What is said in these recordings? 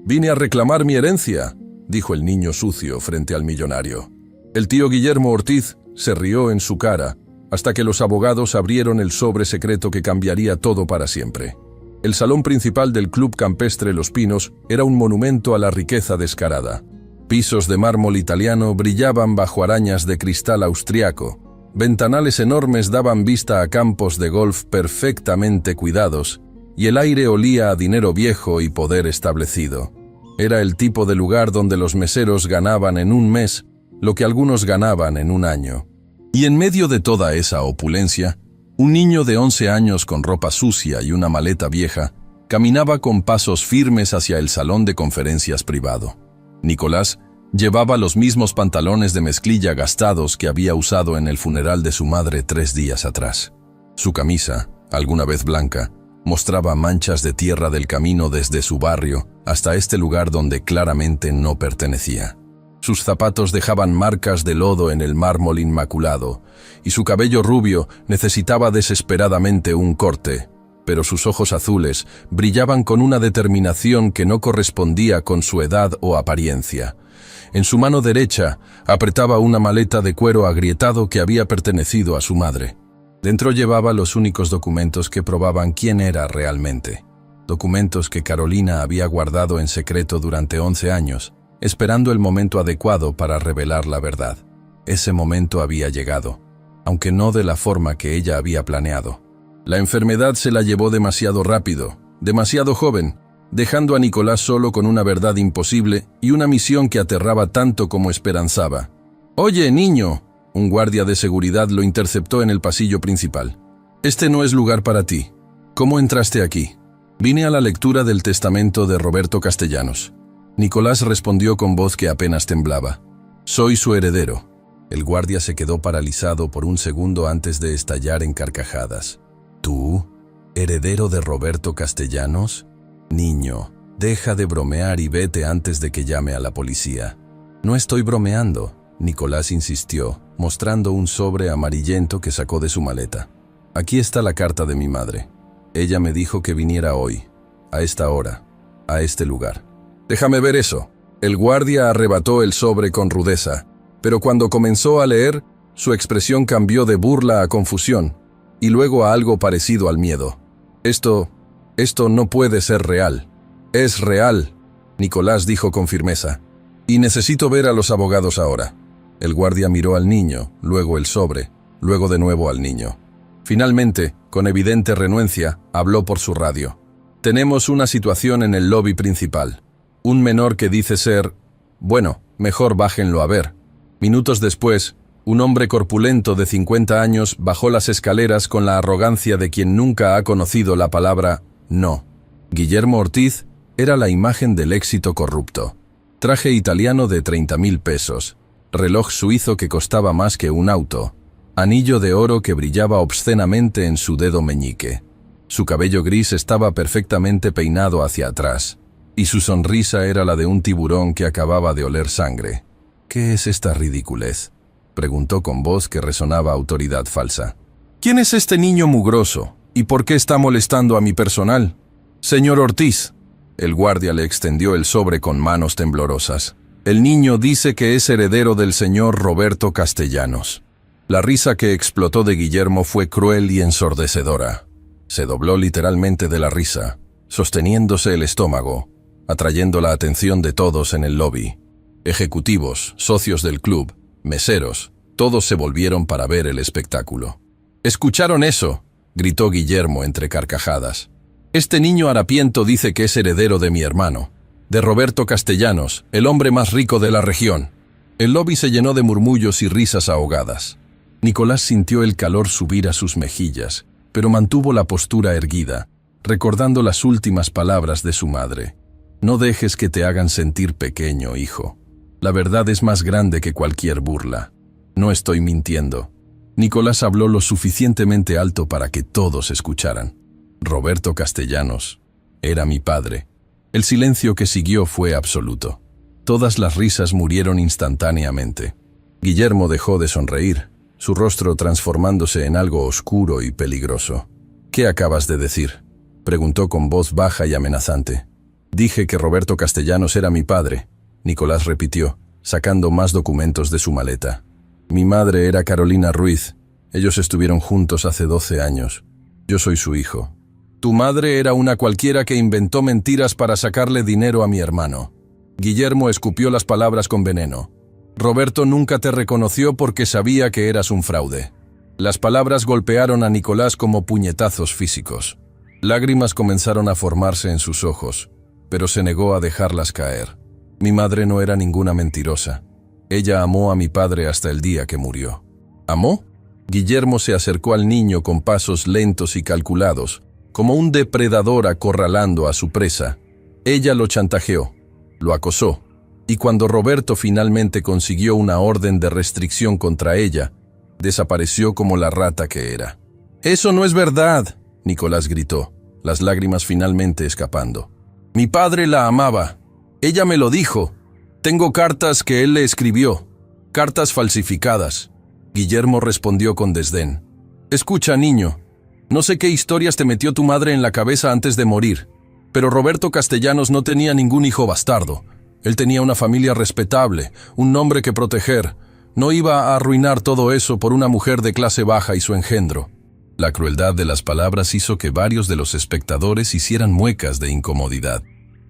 Vine a reclamar mi herencia, dijo el niño sucio frente al millonario. El tío Guillermo Ortiz se rió en su cara, hasta que los abogados abrieron el sobre secreto que cambiaría todo para siempre. El salón principal del Club Campestre Los Pinos era un monumento a la riqueza descarada. Pisos de mármol italiano brillaban bajo arañas de cristal austriaco. Ventanales enormes daban vista a campos de golf perfectamente cuidados, y el aire olía a dinero viejo y poder establecido. Era el tipo de lugar donde los meseros ganaban en un mes lo que algunos ganaban en un año. Y en medio de toda esa opulencia, un niño de 11 años con ropa sucia y una maleta vieja caminaba con pasos firmes hacia el salón de conferencias privado. Nicolás llevaba los mismos pantalones de mezclilla gastados que había usado en el funeral de su madre 3 días atrás. Su camisa, alguna vez blanca, mostraba manchas de tierra del camino desde su barrio hasta este lugar donde claramente no pertenecía. Sus zapatos dejaban marcas de lodo en el mármol inmaculado, y su cabello rubio necesitaba desesperadamente un corte, pero sus ojos azules brillaban con una determinación que no correspondía con su edad o apariencia. En su mano derecha apretaba una maleta de cuero agrietado que había pertenecido a su madre. Dentro llevaba los únicos documentos que probaban quién era realmente. Documentos que Carolina había guardado en secreto durante 11 años, esperando el momento adecuado para revelar la verdad. Ese momento había llegado, aunque no de la forma que ella había planeado. La enfermedad se la llevó demasiado rápido, demasiado joven, dejando a Nicolás solo con una verdad imposible y una misión que aterraba tanto como esperanzaba. «Oye, niño», un guardia de seguridad lo interceptó en el pasillo principal. «Este no es lugar para ti. ¿Cómo entraste aquí?» «Vine a la lectura del testamento de Roberto Castellanos». Nicolás respondió con voz que apenas temblaba. «Soy su heredero». El guardia se quedó paralizado por un segundo antes de estallar en carcajadas. «¿Tú? ¿Heredero de Roberto Castellanos? Niño, deja de bromear y vete antes de que llame a la policía». «No estoy bromeando», Nicolás insistió, mostrando un sobre amarillento que sacó de su maleta. «Aquí está la carta de mi madre. Ella me dijo que viniera hoy, a esta hora, a este lugar». «Déjame ver eso». El guardia arrebató el sobre con rudeza, pero cuando comenzó a leer, su expresión cambió de burla a confusión, y luego a algo parecido al miedo. Esto no puede ser real». «Es real», Nicolás dijo con firmeza. «Y necesito ver a los abogados ahora». El guardia miró al niño, luego el sobre, luego de nuevo al niño. Finalmente, con evidente renuencia, habló por su radio. «Tenemos una situación en el lobby principal. Un menor que dice ser... Bueno, mejor bájenlo a ver». Minutos después, un hombre corpulento de 50 años bajó las escaleras con la arrogancia de quien nunca ha conocido la palabra no. Guillermo Ortiz era la imagen del éxito corrupto. Traje italiano de 30.000 pesos, reloj suizo que costaba más que un auto, anillo de oro que brillaba obscenamente en su dedo meñique. Su cabello gris estaba perfectamente peinado hacia atrás, y su sonrisa era la de un tiburón que acababa de oler sangre. «¿Qué es esta ridiculez?», preguntó con voz que resonaba autoridad falsa. «¿Quién es este niño mugroso? ¿Y por qué está molestando a mi personal?» «Señor Ortiz». El guardia le extendió el sobre con manos temblorosas. «El niño dice que es heredero del señor Roberto Castellanos». La risa que explotó de Guillermo fue cruel y ensordecedora. Se dobló literalmente de la risa, sosteniéndose el estómago, atrayendo la atención de todos en el lobby. Ejecutivos, socios del club, meseros, todos se volvieron para ver el espectáculo. «¿Escucharon eso?», gritó Guillermo entre carcajadas. «Este niño harapiento dice que es heredero de mi hermano, de Roberto Castellanos, el hombre más rico de la región». El lobby se llenó de murmullos y risas ahogadas. Nicolás sintió el calor subir a sus mejillas, pero mantuvo la postura erguida, recordando las últimas palabras de su madre. «No dejes que te hagan sentir pequeño, hijo. La verdad es más grande que cualquier burla. No estoy mintiendo». Nicolás habló lo suficientemente alto para que todos escucharan. «Roberto Castellanos era mi padre». El silencio que siguió fue absoluto. Todas las risas murieron instantáneamente. Guillermo dejó de sonreír, su rostro transformándose en algo oscuro y peligroso. «¿Qué acabas de decir?», preguntó con voz baja y amenazante. Dije que Roberto Castellanos era mi padre, Nicolás repitió, sacando más documentos de su maleta. Mi madre era Carolina Ruiz. Ellos estuvieron juntos hace 12 años. Yo soy su hijo. Tu madre era una cualquiera que inventó mentiras para sacarle dinero a mi hermano. Guillermo escupió las palabras con veneno. Roberto nunca te reconoció porque sabía que eras un fraude. Las palabras golpearon a Nicolás como puñetazos físicos. Lágrimas comenzaron a formarse en sus ojos, pero se negó a dejarlas caer. Mi madre no era ninguna mentirosa. Ella amó a mi padre hasta el día que murió. ¿Amó? Guillermo se acercó al niño con pasos lentos y calculados, como un depredador acorralando a su presa. Ella lo chantajeó, lo acosó, y cuando Roberto finalmente consiguió una orden de restricción contra ella, desapareció como la rata que era. «¡Eso no es verdad!», Nicolás gritó, las lágrimas finalmente escapando. «Mi padre la amaba. Ella me lo dijo. Tengo cartas que él le escribió, cartas falsificadas». Guillermo respondió con desdén. «Escucha, niño, no sé qué historias te metió tu madre en la cabeza antes de morir, pero Roberto Castellanos no tenía ningún hijo bastardo. Él tenía una familia respetable, un nombre que proteger. No iba a arruinar todo eso por una mujer de clase baja y su engendro». La crueldad de las palabras hizo que varios de los espectadores hicieran muecas de incomodidad.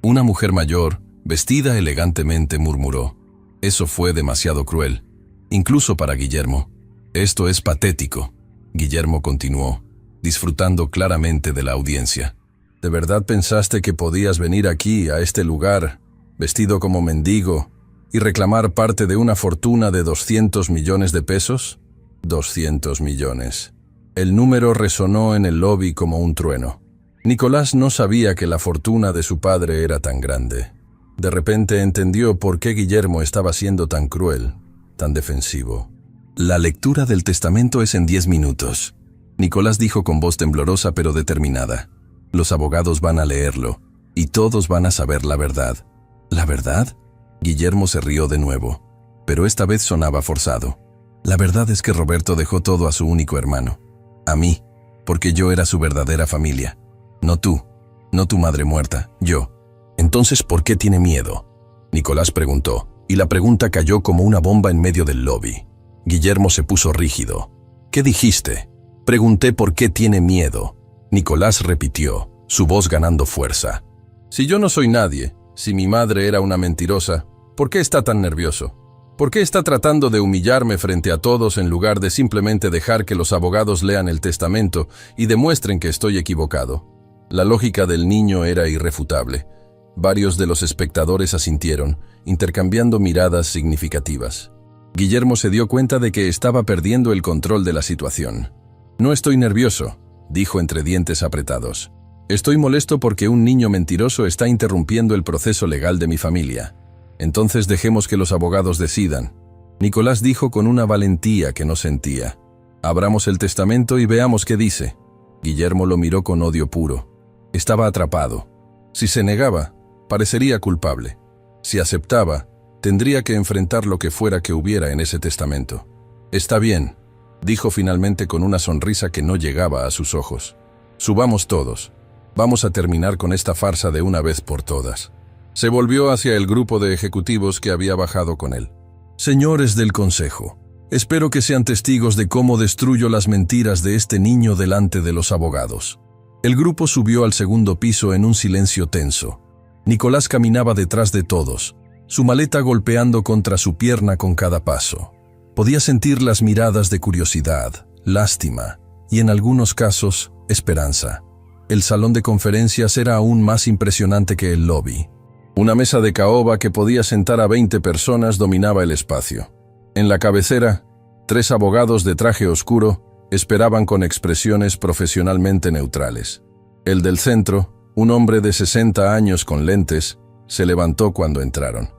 Una mujer mayor, vestida elegantemente, murmuró: «Eso fue demasiado cruel, incluso para Guillermo. Esto es patético». Guillermo continuó, disfrutando claramente de la audiencia. «¿De verdad pensaste que podías venir aquí, a este lugar, vestido como mendigo, y reclamar parte de una fortuna de 200 millones de pesos? 200 millones. El número resonó en el lobby como un trueno. Nicolás no sabía que la fortuna de su padre era tan grande. De repente entendió por qué Guillermo estaba siendo tan cruel, tan defensivo. «La lectura del testamento es en 10 minutos», Nicolás dijo con voz temblorosa pero determinada. «Los abogados van a leerlo, y todos van a saber la verdad». «¿La verdad?». Guillermo se rió de nuevo, pero esta vez sonaba forzado. «La verdad es que Roberto dejó todo a su único hermano. A mí, porque yo era su verdadera familia. No tú, no tu madre muerta, yo». «Entonces, ¿por qué tiene miedo?», Nicolás preguntó, y la pregunta cayó como una bomba en medio del lobby. Guillermo se puso rígido. «¿Qué dijiste?». «Pregunté por qué tiene miedo», Nicolás repitió, su voz ganando fuerza. «Si yo no soy nadie, si mi madre era una mentirosa, ¿por qué está tan nervioso? ¿Por qué está tratando de humillarme frente a todos en lugar de simplemente dejar que los abogados lean el testamento y demuestren que estoy equivocado?». La lógica del niño era irrefutable. Varios de los espectadores asintieron, intercambiando miradas significativas. Guillermo se dio cuenta de que estaba perdiendo el control de la situación. «No estoy nervioso», dijo entre dientes apretados. «Estoy molesto porque un niño mentiroso está interrumpiendo el proceso legal de mi familia. Entonces dejemos que los abogados decidan». Nicolás dijo con una valentía que no sentía. «Abramos el testamento y veamos qué dice». Guillermo lo miró con odio puro. Estaba atrapado. Si se negaba, parecería culpable. Si aceptaba, tendría que enfrentar lo que fuera que hubiera en ese testamento. «Está bien», dijo finalmente con una sonrisa que no llegaba a sus ojos. «Subamos todos. Vamos a terminar con esta farsa de una vez por todas». Se volvió hacia el grupo de ejecutivos que había bajado con él. «Señores del Consejo, espero que sean testigos de cómo destruyo las mentiras de este niño delante de los abogados». El grupo subió al segundo piso en un silencio tenso. Nicolás caminaba detrás de todos, su maleta golpeando contra su pierna con cada paso. Podía sentir las miradas de curiosidad, lástima y, en algunos casos, esperanza. El salón de conferencias era aún más impresionante que el lobby. Una mesa de caoba que podía sentar a 20 personas dominaba el espacio. En la cabecera, 3 abogados de traje oscuro esperaban con expresiones profesionalmente neutrales. El del centro, un hombre de 60 años con lentes, se levantó cuando entraron.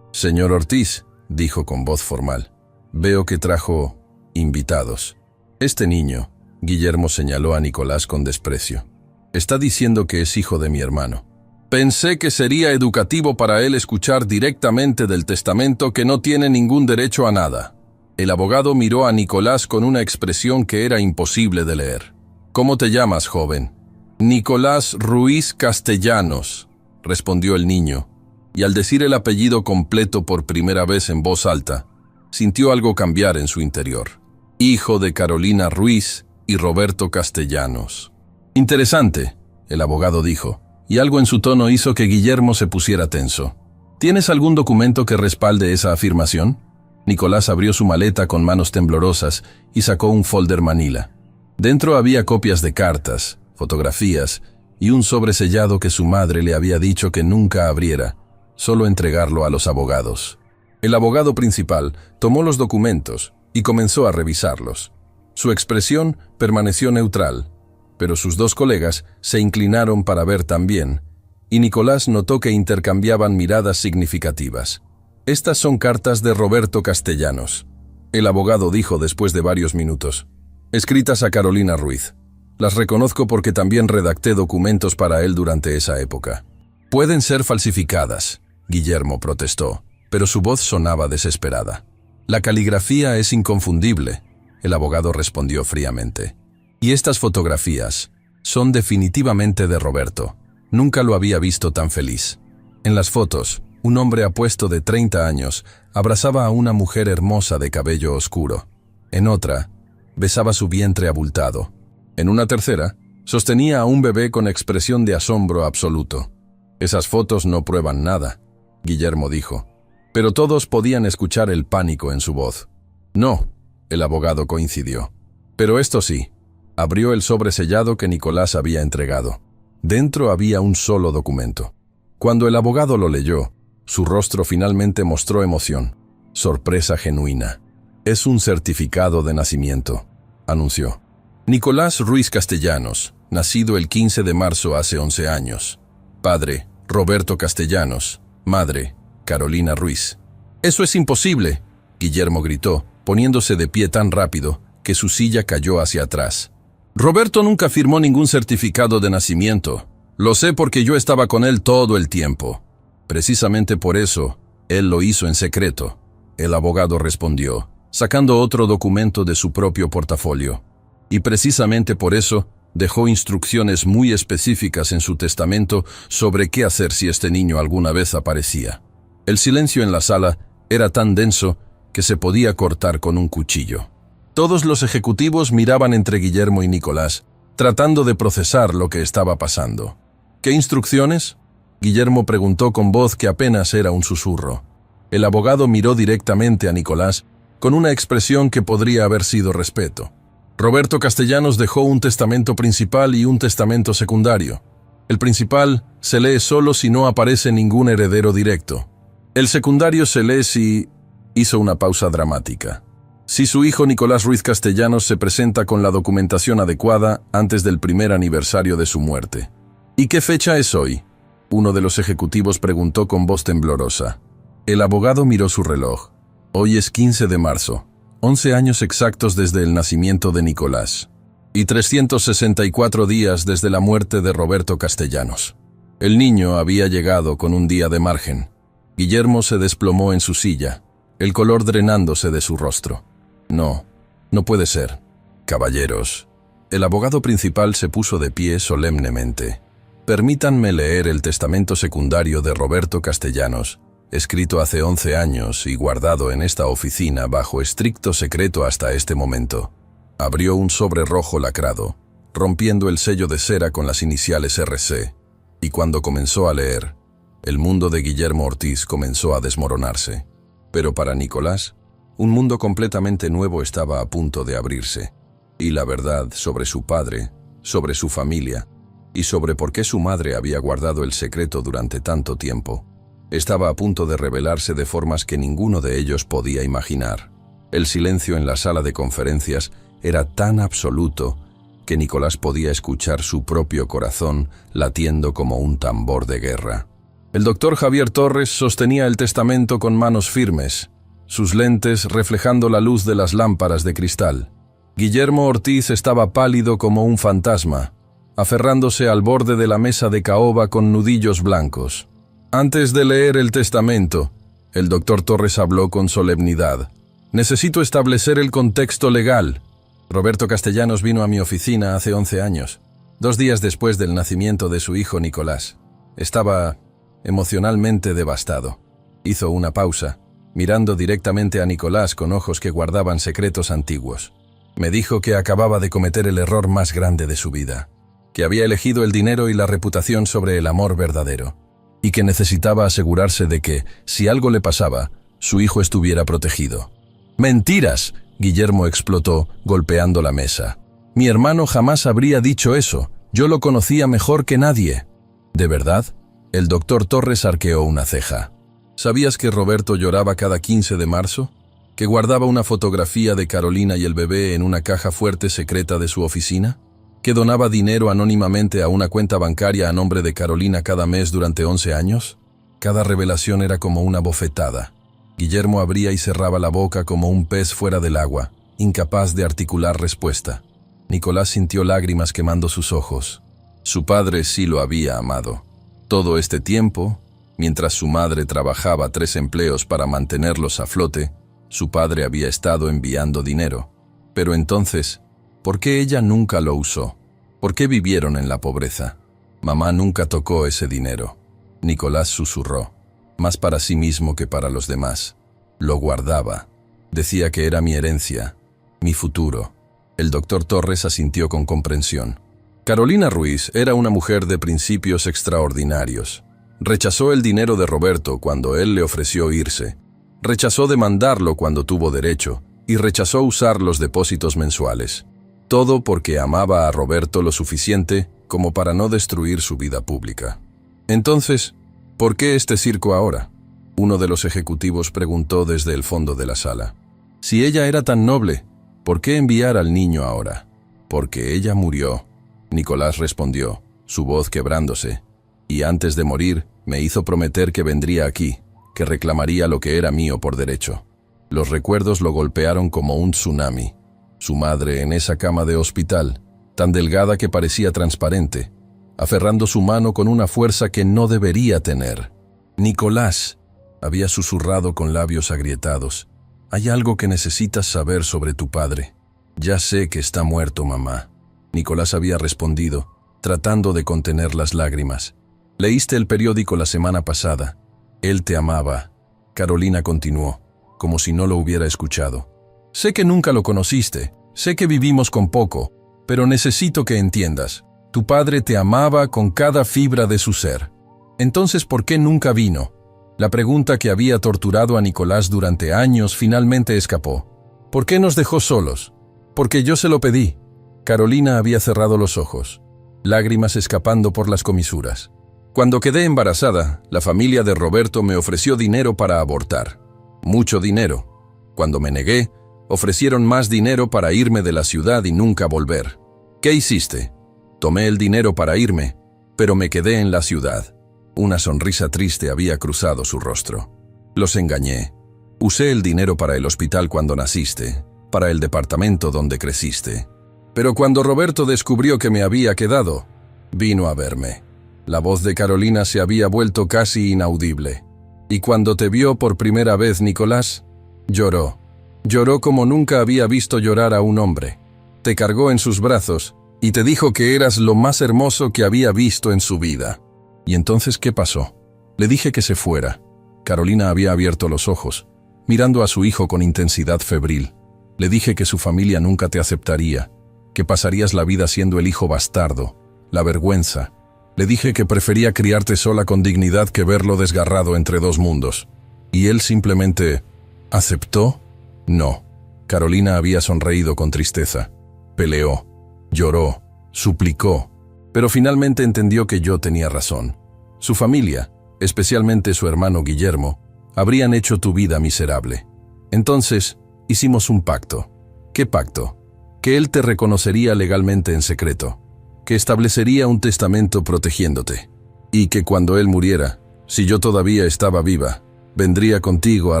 «Señor Ortiz», dijo con voz formal, «veo que trajo invitados». «Este niño», Guillermo señaló a Nicolás con desprecio, «está diciendo que es hijo de mi hermano. Pensé que sería educativo para él escuchar directamente del testamento que no tiene ningún derecho a nada». El abogado miró a Nicolás con una expresión que era imposible de leer. «¿Cómo te llamas, joven?» «Nicolás Ruiz Castellanos». respondió el niño, y al decir el apellido completo por primera vez en voz alta, sintió algo cambiar en su interior. Hijo de Carolina Ruiz y Roberto Castellanos. Interesante, el abogado dijo, y algo en su tono hizo que Guillermo se pusiera tenso. ¿Tienes algún documento que respalde esa afirmación? Nicolás abrió su maleta con manos temblorosas y sacó un folder manila. Dentro había copias de cartas, fotografías y un sobresellado que su madre le había dicho que nunca abriera, solo entregarlo a los abogados. El abogado principal tomó los documentos y comenzó a revisarlos. Su expresión permaneció neutral, pero sus dos colegas se inclinaron para ver también, y Nicolás notó que intercambiaban miradas significativas. «Estas son cartas de Roberto Castellanos», el abogado dijo después de varios minutos. «Escritas a Carolina Ruiz. Las reconozco porque también redacté documentos para él durante esa época». «Pueden ser falsificadas», Guillermo protestó, pero su voz sonaba desesperada. «La caligrafía es inconfundible», el abogado respondió fríamente. «Y estas fotografías son definitivamente de Roberto. Nunca lo había visto tan feliz. En las fotos, un hombre apuesto de 30 años abrazaba a una mujer hermosa de cabello oscuro. En otra, besaba su vientre abultado. En una tercera, sostenía a un bebé con expresión de asombro absoluto. «Esas fotos no prueban nada», Guillermo dijo, pero todos podían escuchar el pánico en su voz. «No», el abogado coincidió. «Pero esto sí», abrió el sobresellado que Nicolás había entregado. Dentro había un solo documento. Cuando el abogado lo leyó, su rostro finalmente mostró emoción, sorpresa genuina. «Es un certificado de nacimiento», anunció. «Nicolás Ruiz Castellanos, nacido el 15 de marzo hace 11 años. Padre, Roberto Castellanos. Madre, Carolina Ruiz». «Eso es imposible», Guillermo gritó, poniéndose de pie tan rápido que su silla cayó hacia atrás. «Roberto nunca firmó ningún certificado de nacimiento. Lo sé porque yo estaba con él todo el tiempo. Precisamente por eso, él lo hizo en secreto», el abogado respondió, sacando otro documento de su propio portafolio. «Y precisamente por eso, dejó instrucciones muy específicas en su testamento sobre qué hacer si este niño alguna vez aparecía». El silencio en la sala era tan denso que se podía cortar con un cuchillo. Todos los ejecutivos miraban entre Guillermo y Nicolás, tratando de procesar lo que estaba pasando. «¿Qué instrucciones?», Guillermo preguntó con voz que apenas era un susurro. El abogado miró directamente a Nicolás, con una expresión que podría haber sido respeto. «Roberto Castellanos dejó un testamento principal y un testamento secundario. El principal se lee solo si no aparece ningún heredero directo. El secundario se lee si...» Hizo una pausa dramática. «Si su hijo Nicolás Ruiz Castellanos se presenta con la documentación adecuada antes del primer aniversario de su muerte». «¿Y qué fecha es hoy?», uno de los ejecutivos preguntó con voz temblorosa. El abogado miró su reloj. «Hoy es 15 de marzo, 11 años exactos desde el nacimiento de Nicolás, y 364 días desde la muerte de Roberto Castellanos». El niño había llegado con un día de margen. Guillermo se desplomó en su silla, el color drenándose de su rostro. «No, no puede ser. Caballeros». El abogado principal se puso de pie solemnemente. «Permítanme leer el testamento secundario de Roberto Castellanos, escrito hace 11 años y guardado en esta oficina bajo estricto secreto hasta este momento». Abrió un sobre rojo lacrado, rompiendo el sello de cera con las iniciales RC, y cuando comenzó a leer, el mundo de Guillermo Ortiz comenzó a desmoronarse. Pero para Nicolás, un mundo completamente nuevo estaba a punto de abrirse, y la verdad sobre su padre, sobre su familia, y sobre por qué su madre había guardado el secreto durante tanto tiempo, estaba a punto de revelarse de formas que ninguno de ellos podía imaginar. El silencio en la sala de conferencias era tan absoluto que Nicolás podía escuchar su propio corazón latiendo como un tambor de guerra. El doctor Javier Torres sostenía el testamento con manos firmes, sus lentes reflejando la luz de las lámparas de cristal. Guillermo Ortiz estaba pálido como un fantasma, aferrándose al borde de la mesa de caoba con nudillos blancos. Antes de leer el testamento, el doctor Torres habló con solemnidad. «Necesito establecer el contexto legal. Roberto Castellanos vino a mi oficina hace 11 años, 2 días después del nacimiento de su hijo Nicolás. Estaba emocionalmente devastado. Hizo una pausa, mirando directamente a Nicolás con ojos que guardaban secretos antiguos. Me dijo que acababa de cometer el error más grande de su vida, que había elegido el dinero y la reputación sobre el amor verdadero, y que necesitaba asegurarse de que, si algo le pasaba, su hijo estuviera protegido. ¡Mentiras!, Guillermo explotó, golpeando la mesa. Mi hermano jamás habría dicho eso. Yo lo conocía mejor que nadie. ¿De verdad? El doctor Torres arqueó una ceja. ¿Sabías que Roberto lloraba cada 15 de marzo? ¿Que guardaba una fotografía de Carolina y el bebé en una caja fuerte secreta de su oficina? ¿Que donaba dinero anónimamente a una cuenta bancaria a nombre de Carolina cada mes durante 11 años? Cada revelación era como una bofetada. Guillermo abría y cerraba la boca como un pez fuera del agua, incapaz de articular respuesta. Nicolás sintió lágrimas quemando sus ojos. Su padre sí lo había amado. Todo este tiempo, mientras su madre trabajaba 3 empleos para mantenerlos a flote, su padre había estado enviando dinero. Pero entonces, ¿por qué ella nunca lo usó? ¿Por qué vivieron en la pobreza? Mamá nunca tocó ese dinero. Nicolás susurró, más para sí mismo que para los demás. Lo guardaba. Decía que era mi herencia, mi futuro. El doctor Torres asintió con comprensión. Carolina Ruiz era una mujer de principios extraordinarios. Rechazó el dinero de Roberto cuando él le ofreció irse. Rechazó demandarlo cuando tuvo derecho y rechazó usar los depósitos mensuales. Todo porque amaba a Roberto lo suficiente como para no destruir su vida pública. Entonces, ¿por qué este circo ahora? Uno de los ejecutivos preguntó desde el fondo de la sala. Si ella era tan noble, ¿por qué enviar al niño ahora? Porque ella murió. Nicolás respondió, su voz quebrándose. Y antes de morir, me hizo prometer que vendría aquí, que reclamaría lo que era mío por derecho. Los recuerdos lo golpearon como un tsunami. Su madre en esa cama de hospital, tan delgada que parecía transparente, aferrando su mano con una fuerza que no debería tener. Nicolás, había susurrado con labios agrietados. Hay algo que necesitas saber sobre tu padre. Ya sé que está muerto, mamá. Nicolás había respondido, tratando de contener las lágrimas. Leíste el periódico la semana pasada. Él te amaba. Carolina continuó, como si no lo hubiera escuchado. Sé que nunca lo conociste, sé que vivimos con poco, pero necesito que entiendas. Tu padre te amaba con cada fibra de su ser. Entonces, ¿por qué nunca vino? La pregunta que había torturado a Nicolás durante años finalmente escapó. ¿Por qué nos dejó solos? Porque yo se lo pedí. Carolina había cerrado los ojos, lágrimas escapando por las comisuras. Cuando quedé embarazada, la familia de Roberto me ofreció dinero para abortar. Mucho dinero. Cuando me negué, ofrecieron más dinero para irme de la ciudad y nunca volver. ¿Qué hiciste? Tomé el dinero para irme, pero me quedé en la ciudad. Una sonrisa triste había cruzado su rostro. Los engañé. Usé el dinero para el hospital cuando naciste, para el departamento donde creciste. Pero cuando Roberto descubrió que me había quedado, vino a verme. La voz de Carolina se había vuelto casi inaudible. Y cuando te vio por primera vez, Nicolás, lloró. Lloró como nunca había visto llorar a un hombre. Te cargó en sus brazos y te dijo que eras lo más hermoso que había visto en su vida. ¿Y entonces qué pasó? Le dije que se fuera. Carolina había abierto los ojos, mirando a su hijo con intensidad febril. Le dije que su familia nunca te aceptaría, que pasarías la vida siendo el hijo bastardo, la vergüenza. Le dije que prefería criarte sola con dignidad que verlo desgarrado entre 2 mundos. ¿Y él simplemente aceptó? No. Carolina había sonreído con tristeza. Peleó, lloró, suplicó, pero finalmente entendió que yo tenía razón. Su familia, especialmente su hermano Guillermo, habrían hecho tu vida miserable. Entonces, hicimos un pacto. ¿Qué pacto? Que él te reconocería legalmente en secreto, que establecería un testamento protegiéndote, y que cuando él muriera, si yo todavía estaba viva, vendría contigo a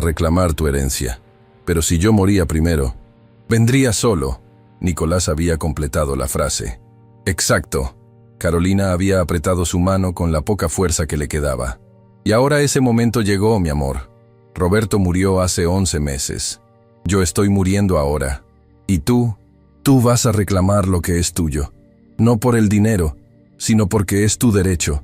reclamar tu herencia. Pero si yo moría primero, vendría solo. Nicolás había completado la frase. Exacto. Carolina había apretado su mano con la poca fuerza que le quedaba. Y ahora ese momento llegó, mi amor. Roberto murió hace 11 meses. Yo estoy muriendo ahora. Y tú vas a reclamar lo que es tuyo. No por el dinero, sino porque es tu derecho.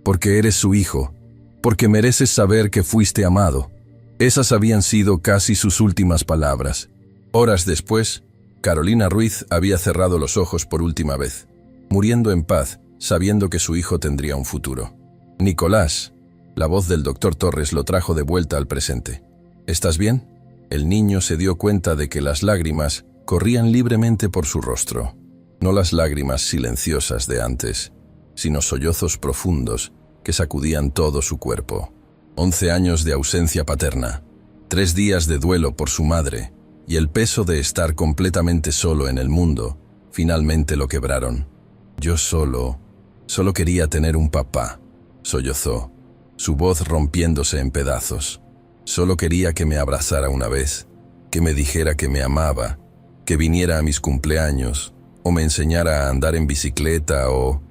Porque eres su hijo. porque mereces saber que fuiste amado. Esas habían sido casi sus últimas palabras. Horas después, Carolina Ruiz había cerrado los ojos por última vez, muriendo en paz, sabiendo que su hijo tendría un futuro. Nicolás, la voz del doctor Torres lo trajo de vuelta al presente. ¿Estás bien? El niño se dio cuenta de que las lágrimas corrían libremente por su rostro. No las lágrimas silenciosas de antes, sino sollozos profundos que sacudían todo su cuerpo. 11 años de ausencia paterna, 3 días de duelo por su madre y el peso de estar completamente solo en el mundo, finalmente lo quebraron. Yo solo quería tener un papá, sollozó, su voz rompiéndose en pedazos. Solo quería que me abrazara una vez, que me dijera que me amaba, que viniera a mis cumpleaños, o me enseñara a andar en bicicleta o...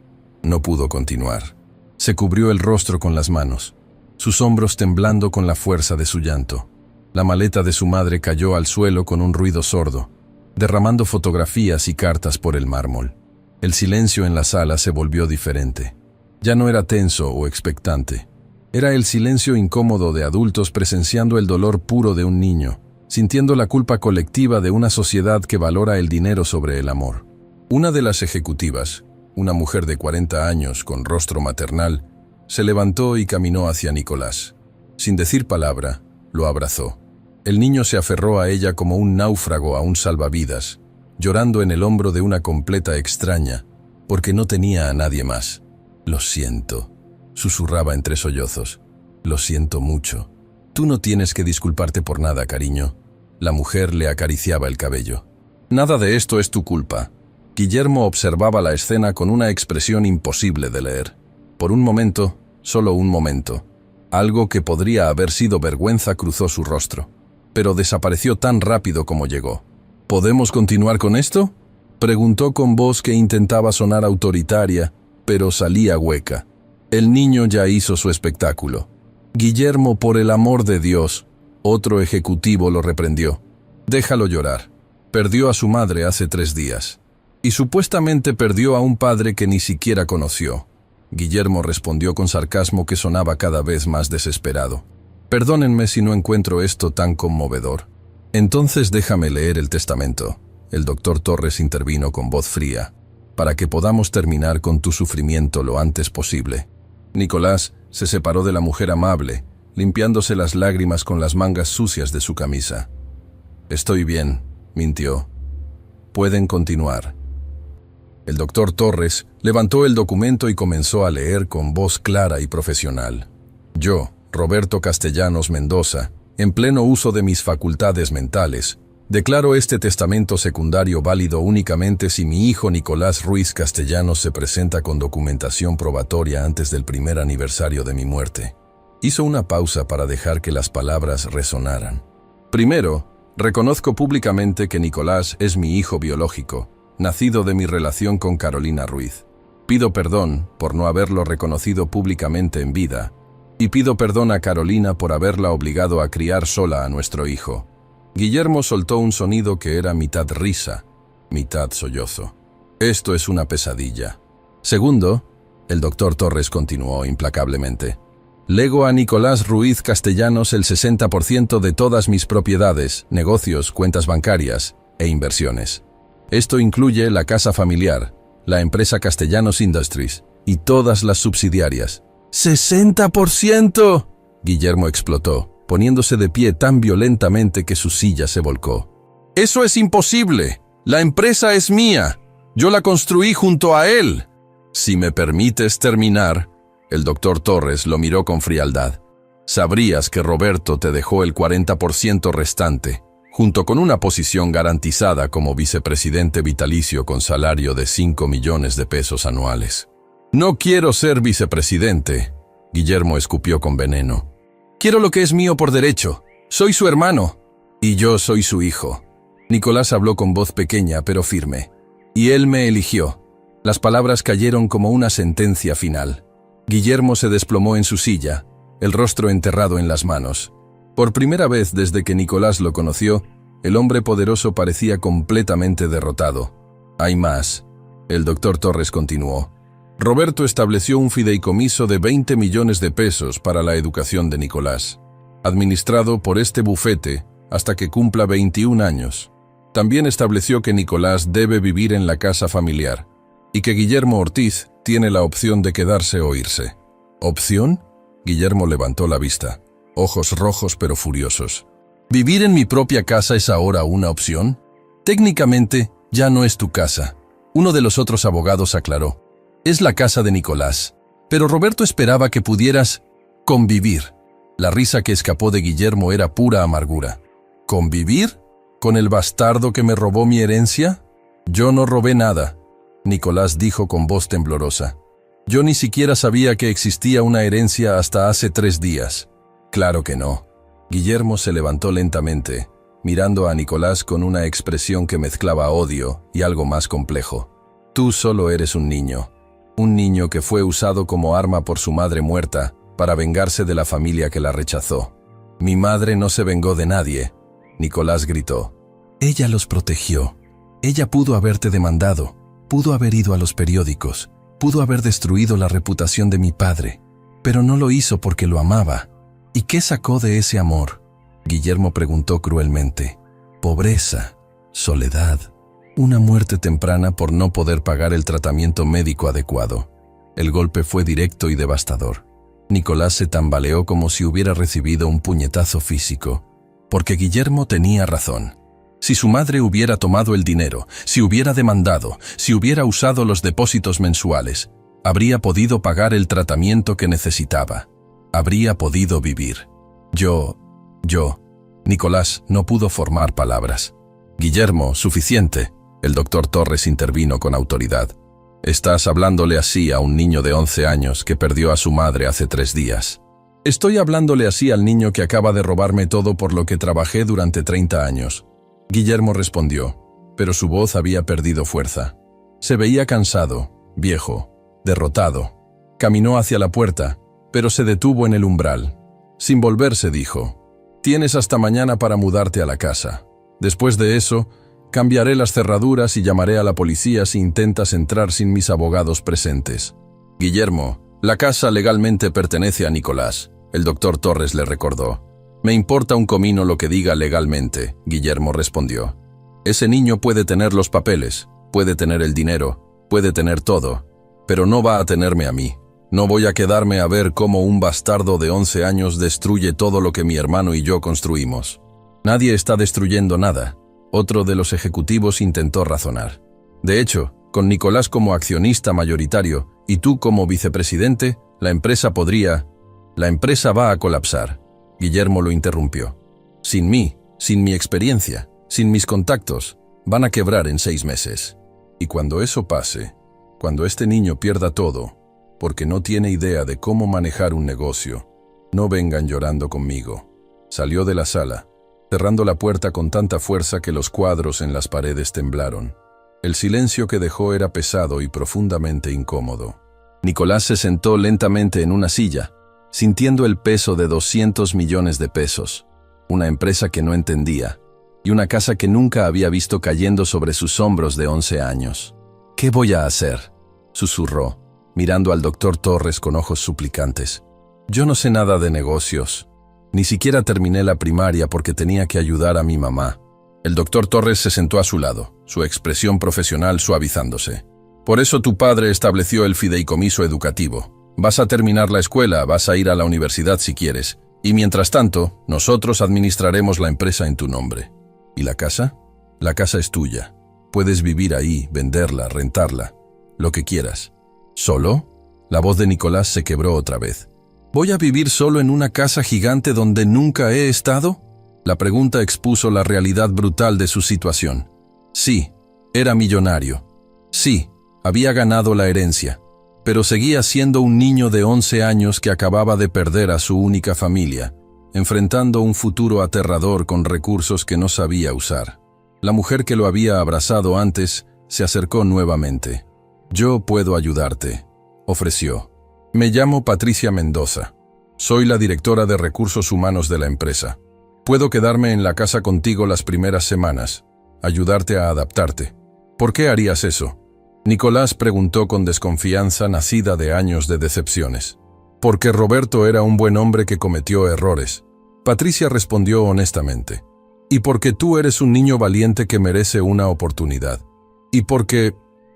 No pudo continuar. Se cubrió el rostro con las manos, sus hombros temblando con la fuerza de su llanto. La maleta de su madre cayó al suelo con un ruido sordo, derramando fotografías y cartas por el mármol. El silencio en la sala se volvió diferente. Ya no era tenso o expectante. Era el silencio incómodo de adultos presenciando el dolor puro de un niño, sintiendo la culpa colectiva de una sociedad que valora el dinero sobre el amor. Una de las ejecutivas, una mujer de 40 años con rostro maternal, se levantó y caminó hacia Nicolás. Sin decir palabra, lo abrazó. El niño se aferró a ella como un náufrago a un salvavidas, llorando en el hombro de una completa extraña, porque no tenía a nadie más. «Lo siento», susurraba entre sollozos. «Lo siento mucho. Tú no tienes que disculparte por nada, cariño». La mujer le acariciaba el cabello. «Nada de esto es tu culpa». Guillermo observaba la escena con una expresión imposible de leer. Por un momento, solo un momento, algo que podría haber sido vergüenza cruzó su rostro, pero desapareció tan rápido como llegó. «¿Podemos continuar con esto?», preguntó con voz que intentaba sonar autoritaria, pero salía hueca. El niño ya hizo su espectáculo. «Guillermo, por el amor de Dios», otro ejecutivo lo reprendió. «Déjalo llorar. Perdió a su madre hace 3 días. Y supuestamente perdió a un padre que ni siquiera conoció». Guillermo respondió con sarcasmo que sonaba cada vez más desesperado. «Perdónenme si no encuentro esto tan conmovedor». «Entonces déjame leer el testamento». El doctor Torres intervino con voz fría. «Para que podamos terminar con tu sufrimiento lo antes posible». Nicolás se separó de la mujer amable, limpiándose las lágrimas con las mangas sucias de su camisa. «Estoy bien», mintió. «Pueden continuar». El doctor Torres levantó el documento y comenzó a leer con voz clara y profesional. «Yo, Roberto Castellanos Mendoza, en pleno uso de mis facultades mentales, declaro este testamento secundario válido únicamente si mi hijo Nicolás Ruiz Castellanos se presenta con documentación probatoria antes del primer aniversario de mi muerte». Hizo una pausa para dejar que las palabras resonaran. «Primero, reconozco públicamente que Nicolás es mi hijo biológico, nacido de mi relación con Carolina Ruiz. Pido perdón por no haberlo reconocido públicamente en vida, y pido perdón a Carolina por haberla obligado a criar sola a nuestro hijo». Guillermo soltó un sonido que era mitad risa, mitad sollozo. «Esto es una pesadilla». Segundo, el doctor Torres continuó implacablemente, «lego a Nicolás Ruiz Castellanos el 60% de todas mis propiedades, negocios, cuentas bancarias e inversiones. Esto incluye la casa familiar, la empresa Castellanos Industries y todas las subsidiarias». «¡60%!», Guillermo explotó, poniéndose de pie tan violentamente que su silla se volcó. «¡Eso es imposible! La empresa es mía. Yo la construí junto a él». «Si me permites terminar», el doctor Torres lo miró con frialdad. «Sabrías que Roberto te dejó el 40% restante, junto con una posición garantizada como vicepresidente vitalicio con salario de 5 millones de pesos anuales». «No quiero ser vicepresidente», Guillermo escupió con veneno. «Quiero lo que es mío por derecho. Soy su hermano. Y yo soy su hijo». Nicolás habló con voz pequeña pero firme. «Y él me eligió». Las palabras cayeron como una sentencia final. Guillermo se desplomó en su silla, el rostro enterrado en las manos. Por primera vez desde que Nicolás lo conoció, el hombre poderoso parecía completamente derrotado. «Hay más», el doctor Torres continuó. Roberto estableció un fideicomiso de 20 millones de pesos para la educación de Nicolás, administrado por este bufete hasta que cumpla 21 años. También estableció que Nicolás debe vivir en la casa familiar y que Guillermo Ortiz tiene la opción de quedarse o irse. ¿Opción? Guillermo levantó la vista, ojos rojos pero furiosos. ¿Vivir en mi propia casa es ahora una opción? Técnicamente, ya no es tu casa. Uno de los otros abogados aclaró. Es la casa de Nicolás. Pero Roberto esperaba que pudieras convivir. La risa que escapó de Guillermo era pura amargura. ¿Convivir? ¿Con el bastardo que me robó mi herencia? Yo no robé nada, Nicolás dijo con voz temblorosa. Yo ni siquiera sabía que existía una herencia hasta hace 3 días. Claro que no. Guillermo se levantó lentamente, mirando a Nicolás con una expresión que mezclaba odio y algo más complejo. Tú solo eres un niño que fue usado como arma por su madre muerta para vengarse de la familia que la rechazó. Mi madre no se vengó de nadie, Nicolás gritó. Ella los protegió. Ella pudo haberte demandado, pudo haber ido a los periódicos, pudo haber destruido la reputación de mi padre, pero no lo hizo porque lo amaba. ¿Y qué sacó de ese amor? Guillermo preguntó cruelmente. Pobreza, soledad, una muerte temprana por no poder pagar el tratamiento médico adecuado. El golpe fue directo y devastador. Nicolás se tambaleó como si hubiera recibido un puñetazo físico, porque Guillermo tenía razón. Si su madre hubiera tomado el dinero, si hubiera demandado, si hubiera usado los depósitos mensuales, habría podido pagar el tratamiento que necesitaba. Habría podido vivir. Nicolás no pudo formar palabras. Guillermo, suficiente. El doctor Torres intervino con autoridad. Estás hablándole así a un niño de 11 años que perdió a su madre hace 3 días. Estoy hablándole así al niño que acaba de robarme todo por lo que trabajé durante 30 años. Guillermo respondió, pero su voz había perdido fuerza. Se veía cansado, viejo, derrotado. Caminó hacia la puerta, pero se detuvo en el umbral. Sin volverse dijo, tienes hasta mañana para mudarte a la casa. Después de eso, cambiaré las cerraduras y llamaré a la policía si intentas entrar sin mis abogados presentes. Guillermo, la casa legalmente pertenece a Nicolás, el doctor Torres le recordó. Me importa un comino lo que diga legalmente, Guillermo respondió. Ese niño puede tener los papeles, puede tener el dinero, puede tener todo, pero no va a tenerme a mí. No voy a quedarme a ver cómo un bastardo de 11 años destruye todo lo que mi hermano y yo construimos. Nadie está destruyendo nada. Otro de los ejecutivos intentó razonar. De hecho, con Nicolás como accionista mayoritario y tú como vicepresidente, la empresa va a colapsar. Guillermo lo interrumpió. Sin mí, sin mi experiencia, sin mis contactos, van a quebrar en 6 meses. Y cuando eso pase, cuando este niño pierda todo, porque no tiene idea de cómo manejar un negocio, no vengan llorando conmigo. Salió de la sala, cerrando la puerta con tanta fuerza que los cuadros en las paredes temblaron. El silencio que dejó era pesado y profundamente incómodo. Nicolás se sentó lentamente en una silla, sintiendo el peso de 200 millones de pesos, una empresa que no entendía, y una casa que nunca había visto cayendo sobre sus hombros de 11 años. ¿Qué voy a hacer?, susurró, mirando al doctor Torres con ojos suplicantes. Yo no sé nada de negocios. Ni siquiera terminé la primaria porque tenía que ayudar a mi mamá. El doctor Torres se sentó a su lado, su expresión profesional suavizándose. Por eso tu padre estableció el fideicomiso educativo. Vas a terminar la escuela, vas a ir a la universidad si quieres, y mientras tanto, nosotros administraremos la empresa en tu nombre. ¿Y la casa? La casa es tuya. Puedes vivir ahí, venderla, rentarla, lo que quieras. ¿Solo? La voz de Nicolás se quebró otra vez. ¿Voy a vivir solo en una casa gigante donde nunca he estado? La pregunta expuso la realidad brutal de su situación. Sí, era millonario. Sí, había ganado la herencia. Pero seguía siendo un niño de 11 años que acababa de perder a su única familia, enfrentando un futuro aterrador con recursos que no sabía usar. La mujer que lo había abrazado antes se acercó nuevamente. Yo puedo ayudarte, ofreció. Me llamo Patricia Mendoza. Soy la directora de recursos humanos de la empresa. Puedo quedarme en la casa contigo las primeras semanas, ayudarte a adaptarte. ¿Por qué harías eso? Nicolás preguntó con desconfianza nacida de años de decepciones. Porque Roberto era un buen hombre que cometió errores. Patricia respondió honestamente. Y porque tú eres un niño valiente que merece una oportunidad. Y porque...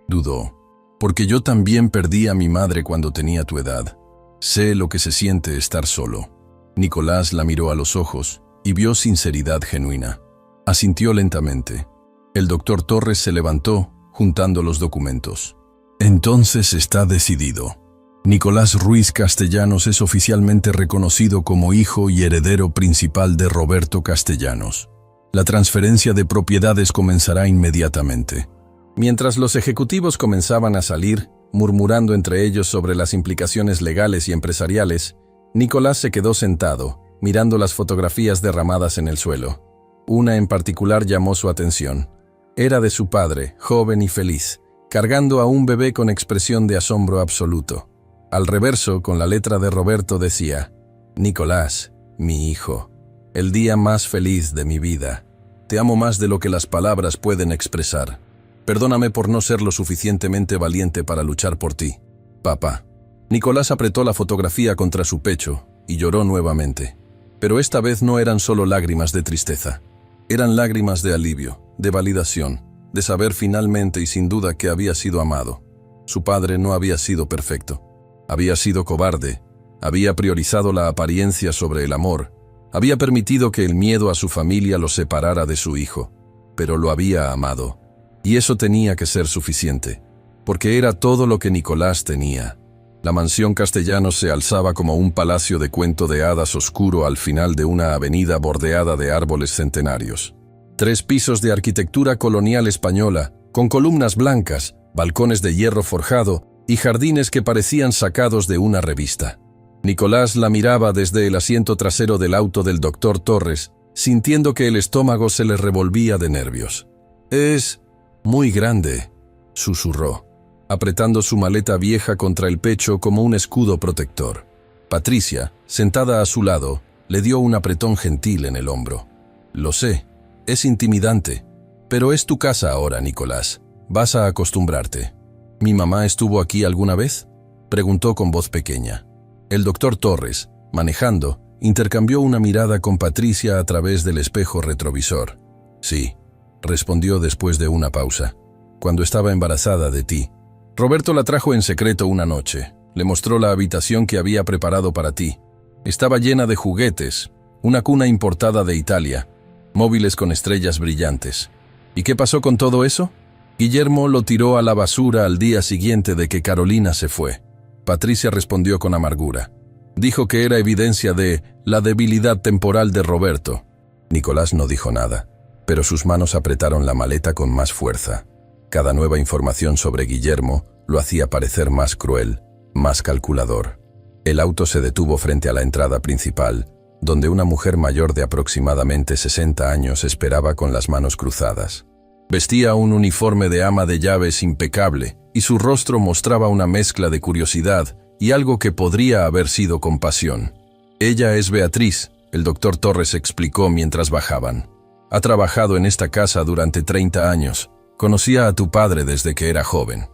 dudó. Porque yo también perdí a mi madre cuando tenía tu edad. Sé lo que se siente estar solo. Nicolás la miró a los ojos y vio sinceridad genuina. Asintió lentamente. El doctor Torres se levantó, juntando los documentos. Entonces está decidido. Nicolás Ruiz Castellanos es oficialmente reconocido como hijo y heredero principal de Roberto Castellanos. La transferencia de propiedades comenzará inmediatamente. Mientras los ejecutivos comenzaban a salir, murmurando entre ellos sobre las implicaciones legales y empresariales, Nicolás se quedó sentado, mirando las fotografías derramadas en el suelo. Una en particular llamó su atención. Era de su padre, joven y feliz, cargando a un bebé con expresión de asombro absoluto. Al reverso, con la letra de Roberto decía: Nicolás, mi hijo, el día más feliz de mi vida. Te amo más de lo que las palabras pueden expresar. Perdóname por no ser lo suficientemente valiente para luchar por ti, papá. Nicolás apretó la fotografía contra su pecho y lloró nuevamente. Pero esta vez no eran solo lágrimas de tristeza. Eran lágrimas de alivio, de validación, de saber finalmente y sin duda que había sido amado. Su padre no había sido perfecto. Había sido cobarde, había priorizado la apariencia sobre el amor, había permitido que el miedo a su familia lo separara de su hijo, pero lo había amado. Y eso tenía que ser suficiente, porque era todo lo que Nicolás tenía. La mansión Castellanos se alzaba como un palacio de cuento de hadas oscuro al final de una avenida bordeada de árboles centenarios. 3 pisos de arquitectura colonial española, con columnas blancas, balcones de hierro forjado y jardines que parecían sacados de una revista. Nicolás la miraba desde el asiento trasero del auto del doctor Torres, sintiendo que el estómago se le revolvía de nervios. «Es muy grande», susurró, apretando su maleta vieja contra el pecho como un escudo protector. Patricia, sentada a su lado, le dio un apretón gentil en el hombro. «Lo sé, es intimidante, pero es tu casa ahora, Nicolás. Vas a acostumbrarte». «¿Mi mamá estuvo aquí alguna vez?», preguntó con voz pequeña. El doctor Torres, manejando, intercambió una mirada con Patricia a través del espejo retrovisor. «Sí», respondió después de una pausa. «Cuando estaba embarazada de ti. Roberto la trajo en secreto una noche. Le mostró la habitación que había preparado para ti. Estaba llena de juguetes, una cuna importada de Italia, móviles con estrellas brillantes. ¿Y qué pasó con todo eso? Guillermo lo tiró a la basura al día siguiente de que Carolina se fue». Patricia respondió con amargura. Dijo que era evidencia de la debilidad temporal de Roberto. Nicolás no dijo nada, pero sus manos apretaron la maleta con más fuerza. Cada nueva información sobre Guillermo lo hacía parecer más cruel, más calculador. El auto se detuvo frente a la entrada principal, donde una mujer mayor de aproximadamente 60 años esperaba con las manos cruzadas. Vestía un uniforme de ama de llaves impecable, y su rostro mostraba una mezcla de curiosidad y algo que podría haber sido compasión. «Ella es Beatriz», el doctor Torres explicó mientras bajaban. «Ha trabajado en esta casa durante 30 años. Conocía a tu padre desde que era joven».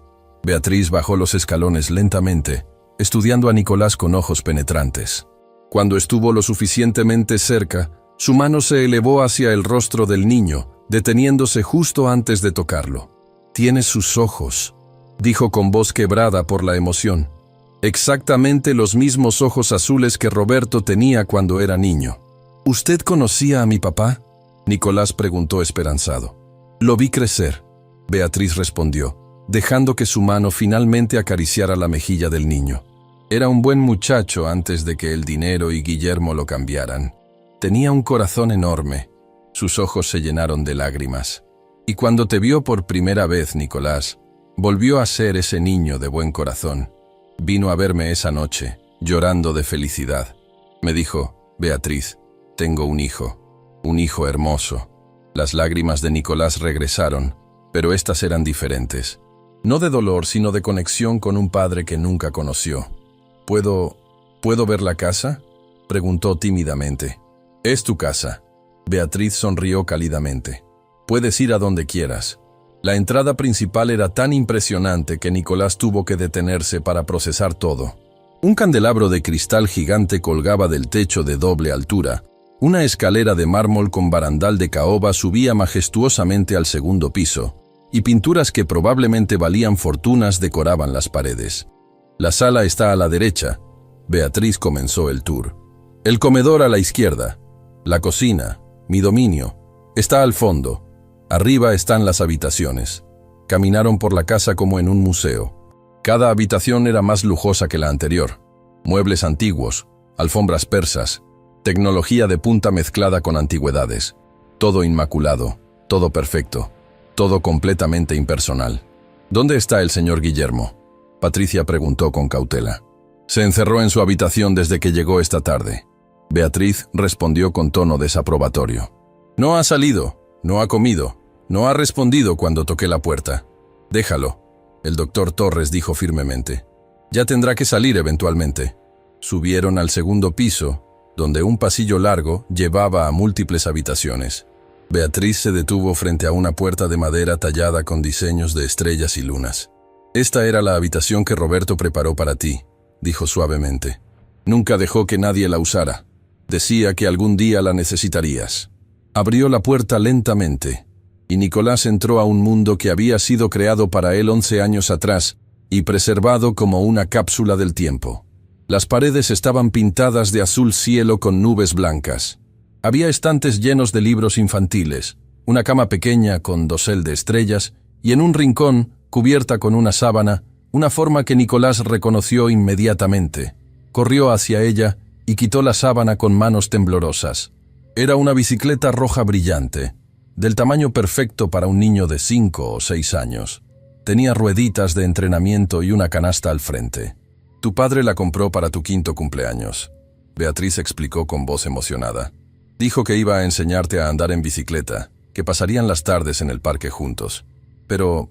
Beatriz bajó los escalones lentamente, estudiando a Nicolás con ojos penetrantes. Cuando estuvo lo suficientemente cerca, su mano se elevó hacia el rostro del niño, deteniéndose justo antes de tocarlo. «Tienes sus ojos», dijo con voz quebrada por la emoción. «Exactamente los mismos ojos azules que Roberto tenía cuando era niño». «¿Usted conocía a mi papá?», Nicolás preguntó esperanzado. «Lo vi crecer», Beatriz respondió, dejando que su mano finalmente acariciara la mejilla del niño. «Era un buen muchacho antes de que el dinero y Guillermo lo cambiaran. Tenía un corazón enorme». Sus ojos se llenaron de lágrimas. «Y cuando te vio por primera vez, Nicolás, volvió a ser ese niño de buen corazón. Vino a verme esa noche, llorando de felicidad. Me dijo: Beatriz, tengo un hijo hermoso». Las lágrimas de Nicolás regresaron, pero estas eran diferentes. No de dolor, sino de conexión con un padre que nunca conoció. ¿Puedo ver la casa?», preguntó tímidamente. «Es tu casa». Beatriz sonrió cálidamente. «Puedes ir a donde quieras». La entrada principal era tan impresionante que Nicolás tuvo que detenerse para procesar todo. Un candelabro de cristal gigante colgaba del techo de doble altura. Una escalera de mármol con barandal de caoba subía majestuosamente al segundo piso, y pinturas que probablemente valían fortunas decoraban las paredes. La sala está a la derecha. Beatriz comenzó el tour. El comedor a la izquierda. La cocina, mi dominio, está al fondo. Arriba están las habitaciones. Caminaron por la casa como en un museo. Cada habitación era más lujosa que la anterior. Muebles antiguos, alfombras persas, tecnología de punta mezclada con antigüedades. Todo inmaculado, todo perfecto, todo completamente impersonal. ¿Dónde está el señor Guillermo?, Patricia preguntó con cautela. Se encerró en su habitación desde que llegó esta tarde. Beatriz respondió con tono desaprobatorio. No ha salido, no ha comido, no ha respondido cuando toqué la puerta. Déjalo, el doctor Torres dijo firmemente. Ya tendrá que salir eventualmente. Subieron al segundo piso, donde un pasillo largo llevaba a múltiples habitaciones. Beatriz se detuvo frente a una puerta de madera tallada con diseños de estrellas y lunas. Esta era la habitación que Roberto preparó para ti, dijo suavemente. Nunca dejó que nadie la usara. Decía que algún día la necesitarías. Abrió la puerta lentamente, y Nicolás entró a un mundo que había sido creado para él 11 años atrás y preservado como una cápsula del tiempo. Las paredes estaban pintadas de azul cielo con nubes blancas. Había estantes llenos de libros infantiles, una cama pequeña con dosel de estrellas y en un rincón, cubierta con una sábana, una forma que Nicolás reconoció inmediatamente. Corrió hacia ella y quitó la sábana con manos temblorosas. Era una bicicleta roja brillante, del tamaño perfecto para un niño de 5 o 6 años. Tenía rueditas de entrenamiento y una canasta al frente. Tu padre la compró para tu 5º cumpleaños, Beatriz explicó con voz emocionada. Dijo que iba a enseñarte a andar en bicicleta, que pasarían las tardes en el parque juntos. Pero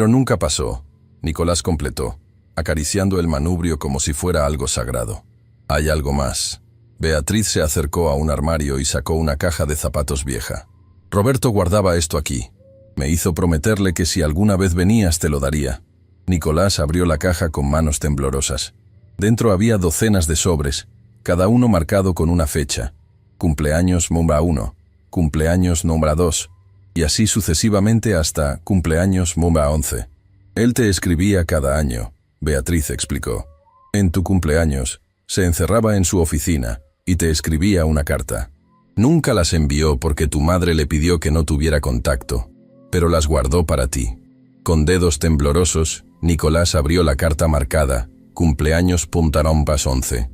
nunca pasó, Nicolás completó, acariciando el manubrio como si fuera algo sagrado. Hay algo más. Beatriz se acercó a un armario y sacó una caja de zapatos vieja. Roberto guardaba esto aquí. Me hizo prometerle que si alguna vez venías te lo daría. Nicolás abrió la caja con manos temblorosas. Dentro había docenas de sobres, cada uno marcado con una fecha. Cumpleaños número 1, cumpleaños número 2, y así sucesivamente hasta cumpleaños número 11. Él te escribía cada año, Beatriz explicó. En tu cumpleaños, se encerraba en su oficina y te escribía una carta. Nunca las envió porque tu madre le pidió que no tuviera contacto, pero las guardó para ti. Con dedos temblorosos, Nicolás abrió la carta marcada, cumpleaños puntarompas 11,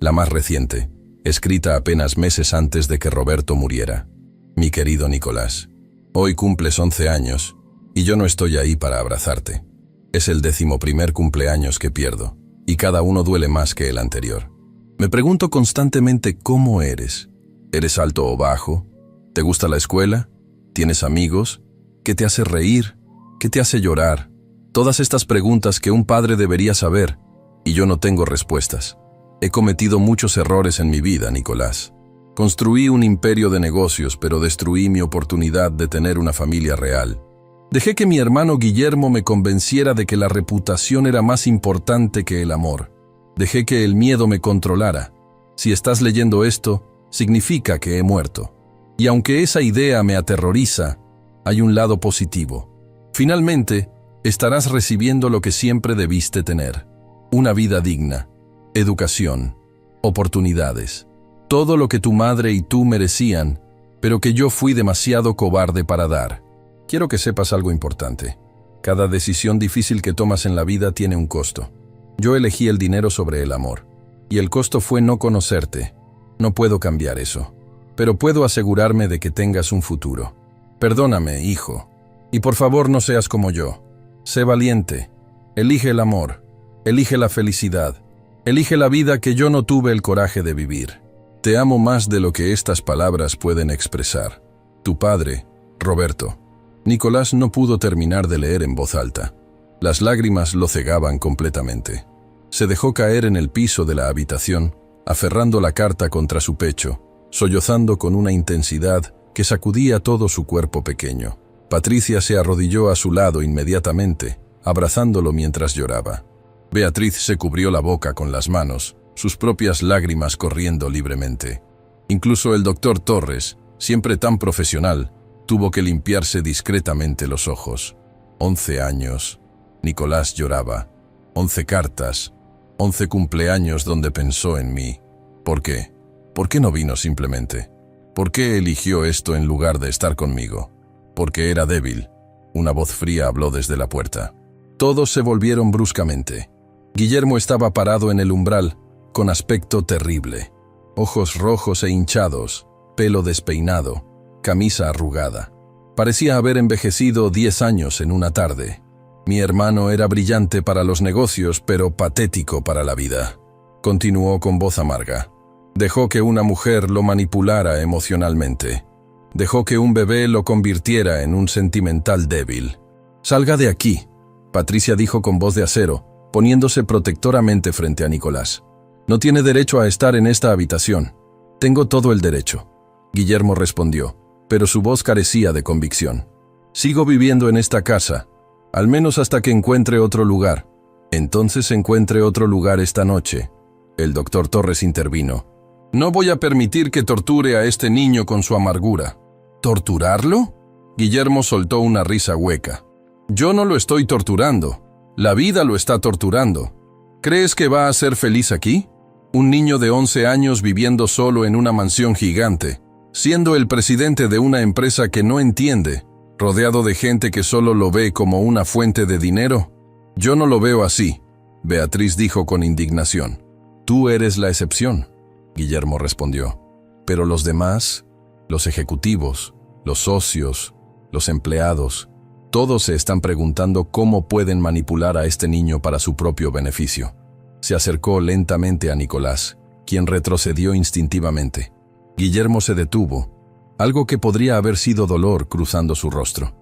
la más reciente, escrita apenas meses antes de que Roberto muriera. Mi querido Nicolás, hoy cumples 11 años, y yo no estoy ahí para abrazarte. Es el 11º cumpleaños que pierdo, y cada uno duele más que el anterior. Me pregunto constantemente cómo eres. ¿Eres alto o bajo? ¿Te gusta la escuela? ¿Tienes amigos? ¿Qué te hace reír? ¿Qué te hace llorar? Todas estas preguntas que un padre debería saber, y yo no tengo respuestas. He cometido muchos errores en mi vida, Nicolás. Construí un imperio de negocios, pero destruí mi oportunidad de tener una familia real. Dejé que mi hermano Guillermo me convenciera de que la reputación era más importante que el amor. Dejé que el miedo me controlara. Si estás leyendo esto, significa que he muerto. Y aunque esa idea me aterroriza, hay un lado positivo. Finalmente, estarás recibiendo lo que siempre debiste tener. Una vida digna, educación, oportunidades. Todo lo que tu madre y tú merecían, pero que yo fui demasiado cobarde para dar. Quiero que sepas algo importante. Cada decisión difícil que tomas en la vida tiene un costo. Yo elegí el dinero sobre el amor. Y el costo fue no conocerte. No puedo cambiar eso. Pero puedo asegurarme de que tengas un futuro. Perdóname, hijo. Y por favor no seas como yo. Sé valiente. Elige el amor. Elige la felicidad. Elige la vida que yo no tuve el coraje de vivir. Te amo más de lo que estas palabras pueden expresar. Tu padre, Roberto. Nicolás no pudo terminar de leer en voz alta. Las lágrimas lo cegaban completamente. Se dejó caer en el piso de la habitación, aferrando la carta contra su pecho, sollozando con una intensidad que sacudía todo su cuerpo pequeño. Patricia se arrodilló a su lado inmediatamente, abrazándolo mientras lloraba. Beatriz se cubrió la boca con las manos, sus propias lágrimas corriendo libremente. Incluso el doctor Torres, siempre tan profesional, tuvo que limpiarse discretamente los ojos. 11 años. Nicolás lloraba. 11 cartas. 11 cumpleaños donde pensó en mí. ¿Por qué? ¿Por qué no vino simplemente? ¿Por qué eligió esto en lugar de estar conmigo? Porque era débil. Una voz fría habló desde la puerta. Todos se volvieron bruscamente. Guillermo estaba parado en el umbral, con aspecto terrible. Ojos rojos e hinchados, pelo despeinado, camisa arrugada. Parecía haber envejecido 10 años en una tarde. Mi hermano era brillante para los negocios, pero patético para la vida. Continuó con voz amarga. Dejó que una mujer lo manipulara emocionalmente. Dejó que un bebé lo convirtiera en un sentimental débil. «Salga de aquí», Patricia dijo con voz de acero, poniéndose protectoramente frente a Nicolás. «No tiene derecho a estar en esta habitación». «Tengo todo el derecho», Guillermo respondió, pero su voz carecía de convicción. «Sigo viviendo en esta casa, al menos hasta que encuentre otro lugar». «Entonces encuentre otro lugar esta noche». El doctor Torres intervino. «No voy a permitir que torture a este niño con su amargura». «¿Torturarlo?», Guillermo soltó una risa hueca. «Yo no lo estoy torturando. La vida lo está torturando. ¿Crees que va a ser feliz aquí? Un niño de 11 años viviendo solo en una mansión gigante, siendo el presidente de una empresa que no entiende, rodeado de gente que solo lo ve como una fuente de dinero. Yo no lo veo así», Beatriz dijo con indignación. «Tú eres la excepción», Guillermo respondió. «Pero los demás, los ejecutivos, los socios, los empleados, todos se están preguntando cómo pueden manipular a este niño para su propio beneficio». Se acercó lentamente a Nicolás, quien retrocedió instintivamente. Guillermo se detuvo, algo que podría haber sido dolor cruzando su rostro.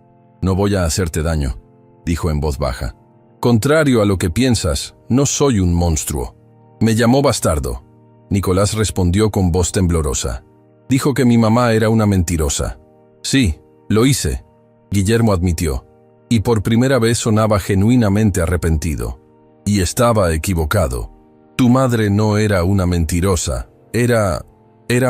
«No voy a hacerte daño», dijo en voz baja. «Contrario a lo que piensas, no soy un monstruo. Me llamó bastardo». Nicolás respondió con voz temblorosa. «Dijo que mi mamá era una mentirosa». «Sí, lo hice», Guillermo admitió, y por primera vez sonaba genuinamente arrepentido. «Y estaba equivocado. Tu madre no era una mentirosa, era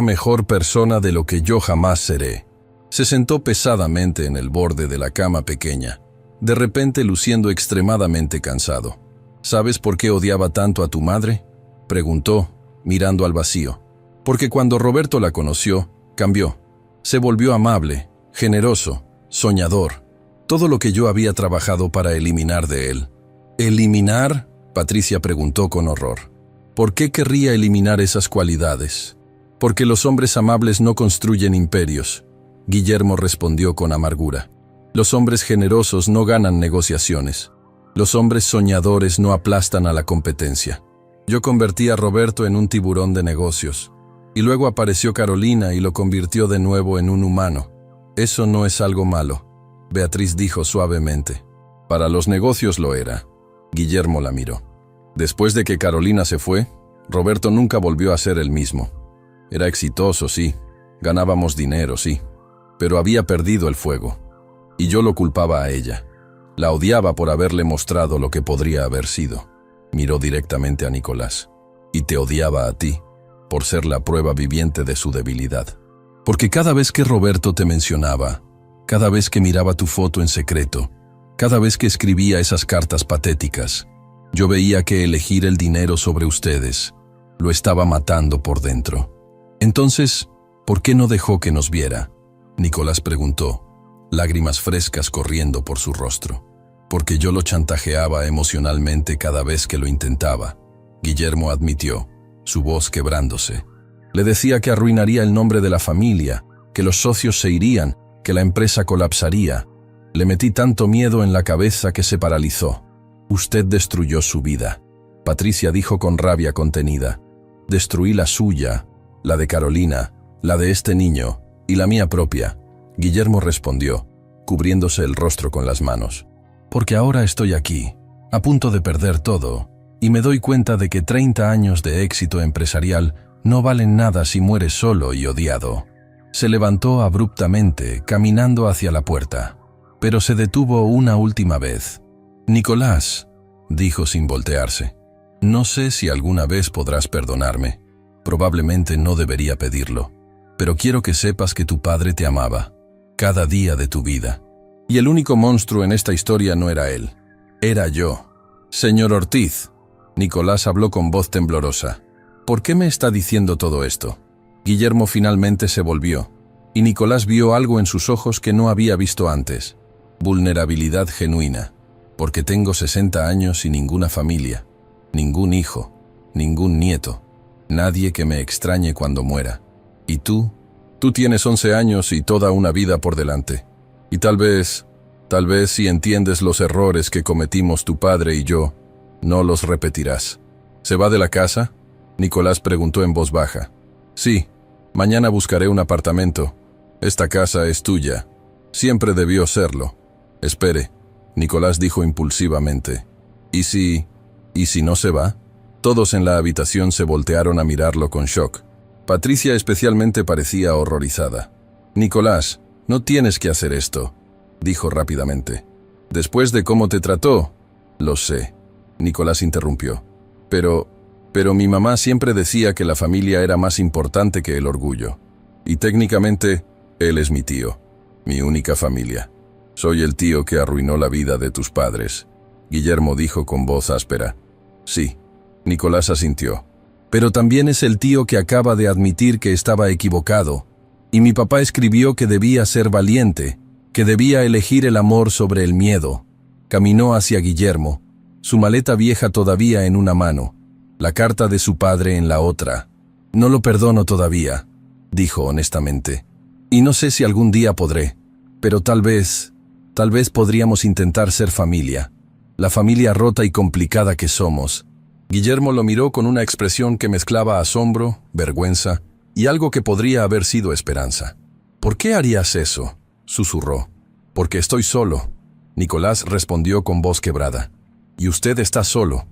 mejor persona de lo que yo jamás seré». Se sentó pesadamente en el borde de la cama pequeña, de repente luciendo extremadamente cansado. «¿Sabes por qué odiaba tanto a tu madre?», preguntó, mirando al vacío. «Porque cuando Roberto la conoció, cambió. Se volvió amable, generoso, soñador. Todo lo que yo había trabajado para eliminar de él». «¿Eliminar?», Patricia preguntó con horror. «¿Por qué querría eliminar esas cualidades?». «Porque los hombres amables no construyen imperios», Guillermo respondió con amargura. «Los hombres generosos no ganan negociaciones. Los hombres soñadores no aplastan a la competencia. Yo convertí a Roberto en un tiburón de negocios, y luego apareció Carolina y lo convirtió de nuevo en un humano. Eso no es algo malo», Beatriz dijo suavemente. «Para los negocios lo era». Guillermo la miró. Después de que Carolina se fue, Roberto nunca volvió a ser el mismo. Era exitoso, sí, ganábamos dinero, sí, pero había perdido el fuego. Y yo lo culpaba a ella. La odiaba por haberle mostrado lo que podría haber sido. Miró directamente a Nicolás. «Y te odiaba a ti, por ser la prueba viviente de su debilidad. Porque cada vez que Roberto te mencionaba, cada vez que miraba tu foto en secreto, cada vez que escribía esas cartas patéticas, yo veía que elegir el dinero sobre ustedes lo estaba matando por dentro. Entonces, ¿por qué no dejó que nos viera?», Nicolás preguntó, lágrimas frescas corriendo por su rostro. «Porque yo lo chantajeaba emocionalmente cada vez que lo intentaba», Guillermo admitió, su voz quebrándose. «Le decía que arruinaría el nombre de la familia, que los socios se irían, que la empresa colapsaría. Le metí tanto miedo en la cabeza que se paralizó. Usted destruyó su vida», Patricia dijo con rabia contenida. «Destruí la suya, la de Carolina, la de este niño y la mía propia», Guillermo respondió, cubriéndose el rostro con las manos. «Porque ahora estoy aquí, a punto de perder todo, y me doy cuenta de que 30 años de éxito empresarial no valen nada si mueres solo y odiado». Se levantó abruptamente, caminando hacia la puerta. pero se detuvo una última vez. «Nicolás», dijo sin voltearse, «no sé si alguna vez podrás perdonarme. Probablemente no debería pedirlo, pero quiero que sepas que tu padre te amaba, cada día de tu vida. Y el único monstruo en esta historia no era él, era yo». «Señor Ortiz», Nicolás habló con voz temblorosa, «¿por qué me está diciendo todo esto?». Guillermo finalmente se volvió, y Nicolás vio algo en sus ojos que no había visto antes. Vulnerabilidad genuina. «Porque tengo 60 años y ninguna familia, ningún hijo, ningún nieto, nadie que me extrañe cuando muera. Y tú tienes 11 años y toda una vida por delante. Y tal vez si entiendes los errores que cometimos tu padre y yo, no los repetirás». «¿Se va de la casa?», Nicolás preguntó en voz baja. «Sí, mañana buscaré un apartamento. Esta casa es tuya. Siempre debió serlo». «Espere», Nicolás dijo impulsivamente. ¿Y si no se va?». Todos en la habitación se voltearon a mirarlo con shock. Patricia especialmente parecía horrorizada. «Nicolás, no tienes que hacer esto», dijo rápidamente. «Después de cómo te trató». «Lo sé», Nicolás interrumpió. Pero mi mamá siempre decía que la familia era más importante que el orgullo. Y técnicamente, él es mi tío, mi única familia. Soy el tío que arruinó la vida de tus padres», Guillermo dijo con voz áspera. «Sí», Nicolás asintió. «Pero también es el tío que acaba de admitir que estaba equivocado. Y mi papá escribió que debía ser valiente, que debía elegir el amor sobre el miedo». Caminó hacia Guillermo, su maleta vieja todavía en una mano, la carta de su padre en la otra. «No lo perdono todavía», dijo honestamente. «Y no sé si algún día podré, pero tal vez podríamos intentar ser familia, la familia rota y complicada que somos». Guillermo lo miró con una expresión que mezclaba asombro, vergüenza y algo que podría haber sido esperanza. «¿Por qué harías eso?», susurró. «Porque estoy solo», Nicolás respondió con voz quebrada. «Y usted está solo.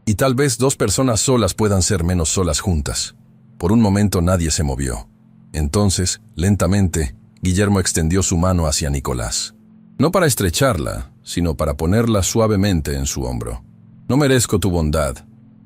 Y tal vez dos personas solas puedan ser menos solas juntas». Por un momento nadie se movió. Entonces, lentamente, Guillermo extendió su mano hacia Nicolás. No para estrecharla, sino para ponerla suavemente en su hombro. «No merezco tu bondad»,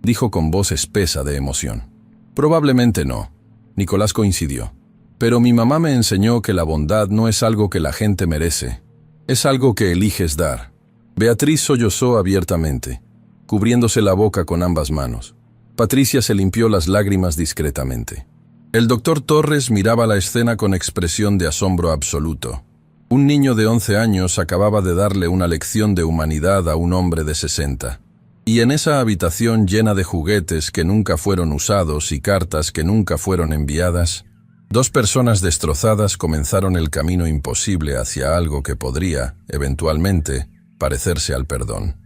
dijo con voz espesa de emoción. «Probablemente no», Nicolás coincidió. «Pero mi mamá me enseñó que la bondad no es algo que la gente merece, es algo que eliges dar». Beatriz sollozó abiertamente, cubriéndose la boca con ambas manos. Patricia se limpió las lágrimas discretamente. El doctor Torres miraba la escena con expresión de asombro absoluto. Un niño de 11 años acababa de darle una lección de humanidad a un hombre de 60. Y en esa habitación llena de juguetes que nunca fueron usados y cartas que nunca fueron enviadas, dos personas destrozadas comenzaron el camino imposible hacia algo que podría, eventualmente, parecerse al perdón.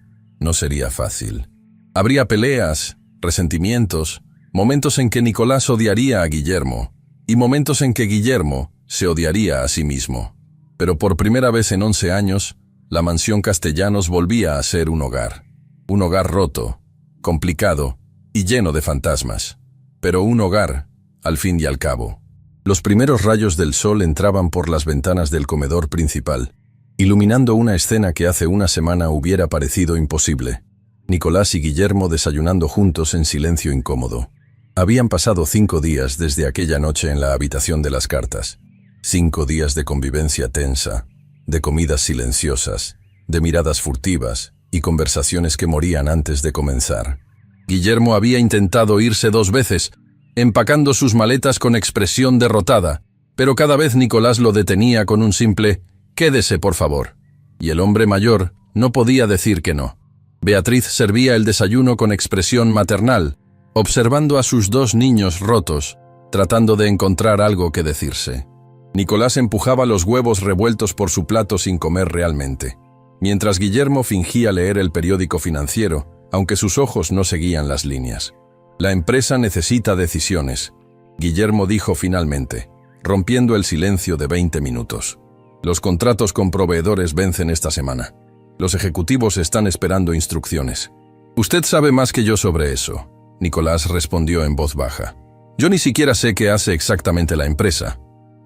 No sería fácil. Habría peleas, resentimientos, momentos en que Nicolás odiaría a Guillermo, y momentos en que Guillermo se odiaría a sí mismo. Pero por primera vez en 11 años, la mansión Castellanos volvía a ser un hogar. Un hogar roto, complicado y lleno de fantasmas. Pero un hogar, al fin y al cabo. Los primeros rayos del sol entraban por las ventanas del comedor principal, iluminando una escena que hace una semana hubiera parecido imposible. Nicolás y Guillermo desayunando juntos en silencio incómodo. Habían pasado 5 días desde aquella noche en la habitación de las cartas. 5 días de convivencia tensa, de comidas silenciosas, de miradas furtivas y conversaciones que morían antes de comenzar. Guillermo había intentado irse 2 veces, empacando sus maletas con expresión derrotada, pero cada vez Nicolás lo detenía con un simple «quédese, por favor». Y el hombre mayor no podía decir que no. Beatriz servía el desayuno con expresión maternal, observando a sus 2 niños rotos, tratando de encontrar algo que decirse. Nicolás empujaba los huevos revueltos por su plato sin comer realmente, mientras Guillermo fingía leer el periódico financiero, aunque sus ojos no seguían las líneas. «La empresa necesita decisiones», Guillermo dijo finalmente, rompiendo el silencio de 20 minutos. «Los contratos con proveedores vencen esta semana. Los ejecutivos están esperando instrucciones». «Usted sabe más que yo sobre eso», Nicolás respondió en voz baja. «Yo ni siquiera sé qué hace exactamente la empresa.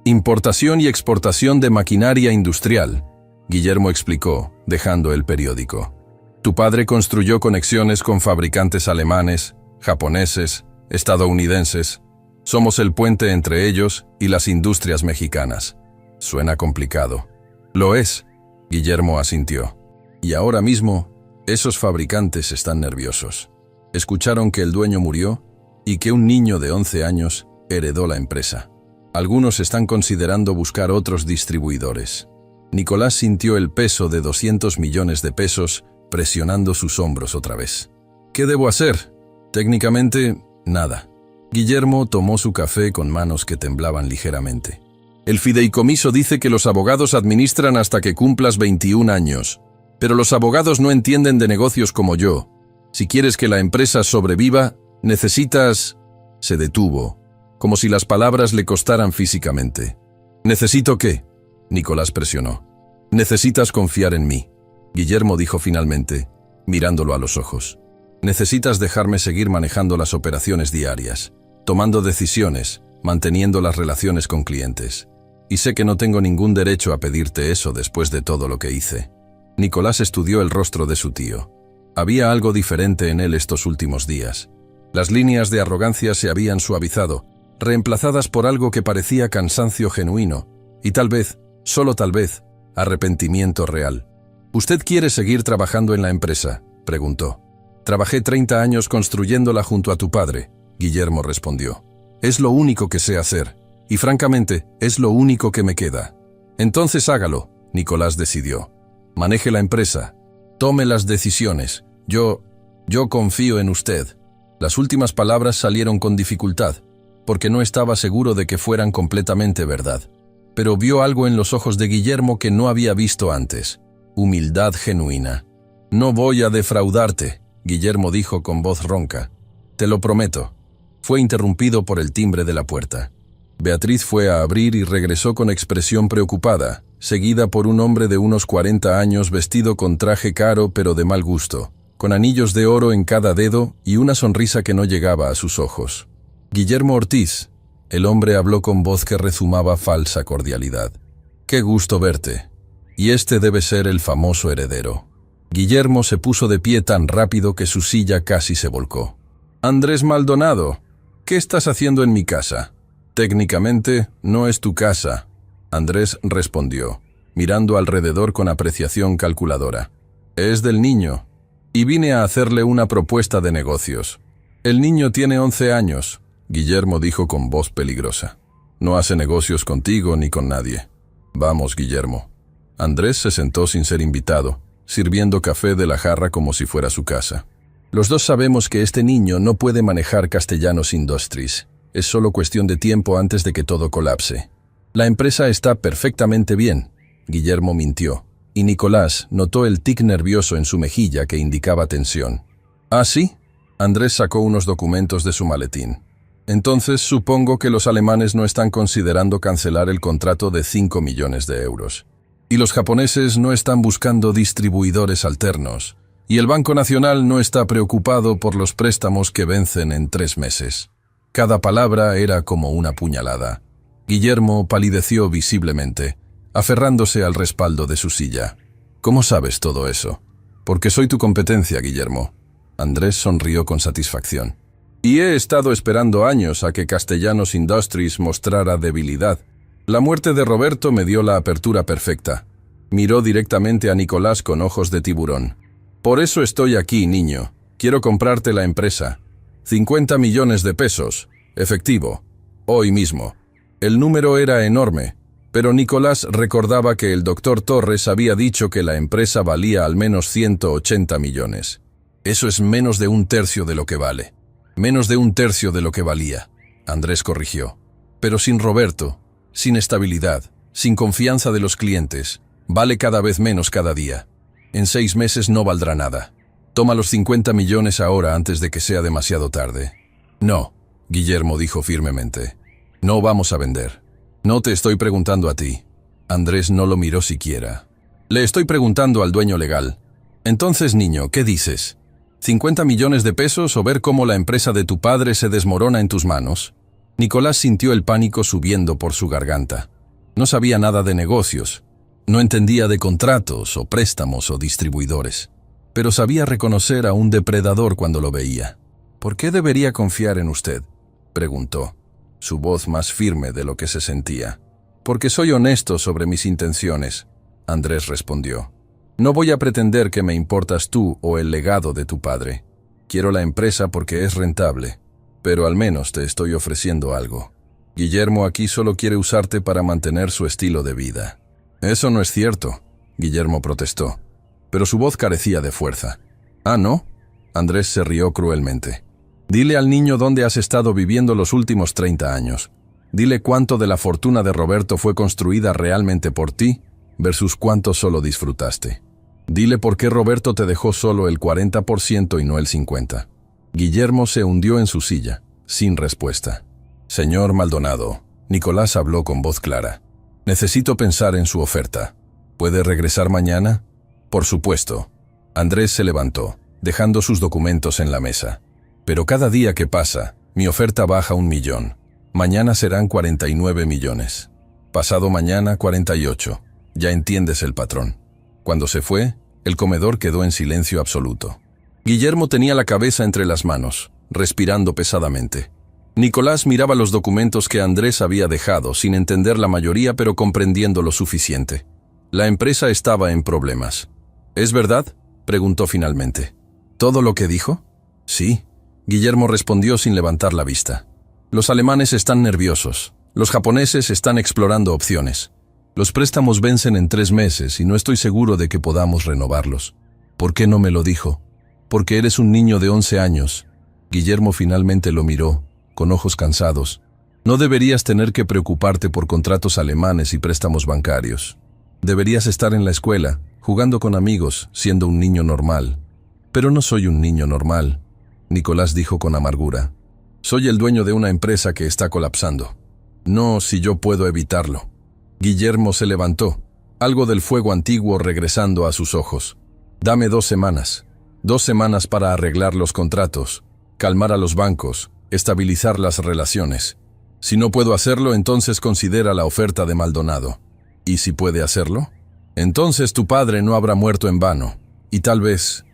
Importación y exportación de maquinaria industrial. Guillermo explicó, dejando el periódico. Tu padre construyó conexiones con fabricantes alemanes, japoneses, estadounidenses. Somos el puente entre ellos y las industrias mexicanas. Suena complicado. Lo es, Guillermo asintió. Y ahora mismo, esos fabricantes están nerviosos. Escucharon que el dueño murió y que un niño de 11 años heredó la empresa. Algunos están considerando buscar otros distribuidores. Nicolás sintió el peso de 200 millones de pesos presionando sus hombros otra vez. ¿Qué debo hacer? Técnicamente, nada. Guillermo tomó su café con manos que temblaban ligeramente. El fideicomiso dice que los abogados administran hasta que cumplas 21 años. Pero los abogados no entienden de negocios como yo. Si quieres que la empresa sobreviva, necesitas... Se detuvo, como si las palabras le costaran físicamente. ¿Necesito qué? Nicolás presionó. Necesitas confiar en mí, Guillermo dijo finalmente, mirándolo a los ojos. Necesitas dejarme seguir manejando las operaciones diarias, tomando decisiones, manteniendo las relaciones con clientes. Y sé que no tengo ningún derecho a pedirte eso después de todo lo que hice. Nicolás estudió el rostro de su tío. Había algo diferente en él estos últimos días. Las líneas de arrogancia se habían suavizado, reemplazadas por algo que parecía cansancio genuino, y tal vez, solo tal vez, arrepentimiento real. ¿Usted quiere seguir trabajando en la empresa?, preguntó. Trabajé 30 años construyéndola junto a tu padre, Guillermo respondió. Es lo único que sé hacer, y francamente, es lo único que me queda. Entonces hágalo, Nicolás decidió. Maneje la empresa. Tome las decisiones. Yo confío en usted. Las últimas palabras salieron con dificultad, porque no estaba seguro de que fueran completamente verdad. Pero vio algo en los ojos de Guillermo que no había visto antes. Humildad genuina. No voy a defraudarte, Guillermo dijo con voz ronca. Te lo prometo. Fue interrumpido por el timbre de la puerta. Beatriz fue a abrir y regresó con expresión preocupada, seguida por un hombre de unos 40 años vestido con traje caro pero de mal gusto, con anillos de oro en cada dedo y una sonrisa que no llegaba a sus ojos. Guillermo Ortiz. El hombre habló con voz que rezumaba falsa cordialidad. Qué gusto verte. Y este debe ser el famoso heredero. Guillermo se puso de pie tan rápido que su silla casi se volcó. Andrés Maldonado, ¿qué estás haciendo en mi casa? Técnicamente, no es tu casa, Andrés respondió, mirando alrededor con apreciación calculadora. Es del niño, y vine a hacerle una propuesta de negocios. El niño tiene 11 años, Guillermo dijo con voz peligrosa. No hace negocios contigo ni con nadie. Vamos, Guillermo. Andrés se sentó sin ser invitado, sirviendo café de la jarra como si fuera su casa. Los dos sabemos que este niño no puede manejar Castellanos Industries. Es solo cuestión de tiempo antes de que todo colapse. La empresa está perfectamente bien, Guillermo mintió, y Nicolás notó el tic nervioso en su mejilla que indicaba tensión. ¿Ah, sí? Andrés sacó unos documentos de su maletín. Entonces supongo que los alemanes no están considerando cancelar el contrato de 5 millones de euros. Y los japoneses no están buscando distribuidores alternos. Y el Banco Nacional no está preocupado por los préstamos que vencen en 3 meses. Cada palabra era como una puñalada. Guillermo palideció visiblemente, aferrándose al respaldo de su silla. ¿Cómo sabes todo eso? Porque soy tu competencia, Guillermo. Andrés sonrió con satisfacción. Y he estado esperando años a que Castellanos Industries mostrara debilidad. La muerte de Roberto me dio la apertura perfecta. Miró directamente a Nicolás con ojos de tiburón. Por eso estoy aquí, niño. Quiero comprarte la empresa. 50 millones de pesos, efectivo, hoy mismo. El número era enorme, pero Nicolás recordaba que el doctor Torres había dicho que la empresa valía al menos 180 millones. Eso es menos de un tercio de lo que vale. Menos de un tercio de lo que valía, Andrés corrigió. Pero sin Roberto, sin estabilidad, sin confianza de los clientes, vale cada vez menos cada día. En 6 meses no valdrá nada. Toma los 50 millones ahora antes de que sea demasiado tarde. No, Guillermo dijo firmemente. No vamos a vender. No te estoy preguntando a ti. Andrés no lo miró siquiera. Le estoy preguntando al dueño legal. Entonces, niño, ¿qué dices? ¿50 millones de pesos o ver cómo la empresa de tu padre se desmorona en tus manos? Nicolás sintió el pánico subiendo por su garganta. No sabía nada de negocios, No entendía de contratos o préstamos o distribuidores, pero sabía reconocer a un depredador cuando lo veía. ¿Por qué debería confiar en usted?, preguntó, su voz más firme de lo que se sentía. Porque soy honesto sobre mis intenciones, Andrés respondió. No voy a pretender que me importas tú o el legado de tu padre. Quiero la empresa porque es rentable, pero al menos te estoy ofreciendo algo. Guillermo aquí solo quiere usarte para mantener su estilo de vida. Eso no es cierto, Guillermo protestó, pero su voz carecía de fuerza. ¿Ah, no? Andrés se rió cruelmente. Dile al niño dónde has estado viviendo los últimos 30 años. Dile cuánto de la fortuna de Roberto fue construida realmente por ti versus cuánto solo disfrutaste. Dile por qué Roberto te dejó solo el 40% y no el 50%. Guillermo se hundió en su silla, sin respuesta. Señor Maldonado, Nicolás habló con voz clara. Necesito pensar en su oferta. ¿Puede regresar mañana? Por supuesto. Andrés se levantó, dejando sus documentos en la mesa. Pero cada día que pasa, mi oferta baja 1 millón. Mañana serán 49 millones. Pasado mañana 48. Ya entiendes el patrón. Cuando se fue, el comedor quedó en silencio absoluto. Guillermo tenía la cabeza entre las manos, respirando pesadamente. Nicolás miraba los documentos que Andrés había dejado, sin entender la mayoría pero comprendiendo lo suficiente. La empresa estaba en problemas. ¿Es verdad?, preguntó finalmente. ¿Todo lo que dijo? Sí, Guillermo respondió sin levantar la vista. Los alemanes están nerviosos. Los japoneses están explorando opciones. Los préstamos vencen en 3 meses y no estoy seguro de que podamos renovarlos. ¿Por qué no me lo dijo? Porque eres un niño de 11 años. Guillermo finalmente lo miró, con ojos cansados. No deberías tener que preocuparte por contratos alemanes y préstamos bancarios. Deberías estar en la escuela, jugando con amigos, siendo un niño normal. Pero no soy un niño normal, Nicolás dijo con amargura. Soy el dueño de una empresa que está colapsando. No si yo puedo evitarlo. Guillermo se levantó, algo del fuego antiguo regresando a sus ojos. Dame 2 semanas. 2 semanas para arreglar los contratos, calmar a los bancos, estabilizar las relaciones. Si no puedo hacerlo, entonces considera la oferta de Maldonado. ¿Y si puede hacerlo? Entonces tu padre no habrá muerto en vano. Y tal vez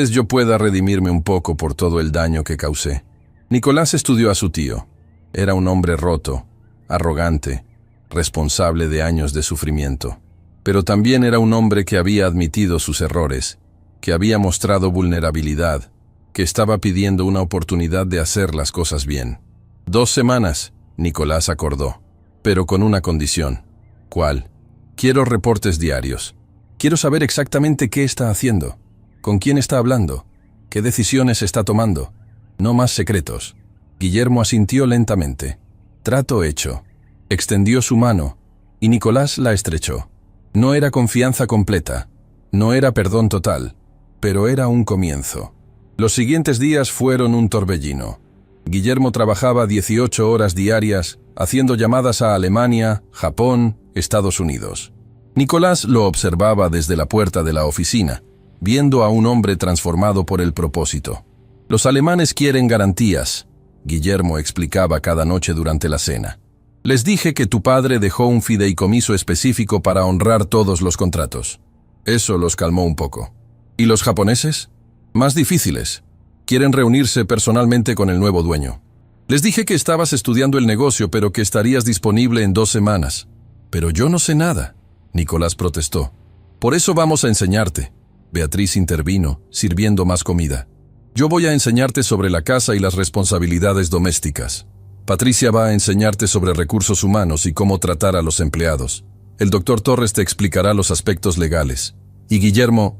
yo pueda redimirme un poco por todo el daño que causé. Nicolás estudió a su tío. Era un hombre roto, arrogante, responsable de años de sufrimiento. Pero también era un hombre que había admitido sus errores, que había mostrado vulnerabilidad, que estaba pidiendo una oportunidad de hacer las cosas bien. 2 semanas, Nicolás acordó, pero con una condición. ¿Cuál? Quiero reportes diarios. Quiero saber exactamente qué está haciendo, con quién está hablando, qué decisiones está tomando. No más secretos. Guillermo asintió lentamente. Trato hecho. Extendió su mano, y Nicolás la estrechó. No era confianza completa, no era perdón total, pero era un comienzo. Los siguientes días fueron un torbellino. Guillermo trabajaba 18 horas diarias, haciendo llamadas a Alemania, Japón, Estados Unidos. Nicolás lo observaba desde la puerta de la oficina, viendo a un hombre transformado por el propósito. Los alemanes quieren garantías, Guillermo explicaba cada noche durante la cena. Les dije que tu padre dejó un fideicomiso específico para honrar todos los contratos. Eso los calmó un poco. ¿Y los japoneses? Más difíciles. Quieren reunirse personalmente con el nuevo dueño. Les dije que estabas estudiando el negocio, pero que estarías disponible en 2 semanas. Pero yo no sé nada, Nicolás protestó. Por eso vamos a enseñarte. Beatriz intervino, sirviendo más comida. Yo voy a enseñarte sobre la casa y las responsabilidades domésticas. Patricia va a enseñarte sobre recursos humanos y cómo tratar a los empleados. El doctor Torres te explicará los aspectos legales. Y Guillermo,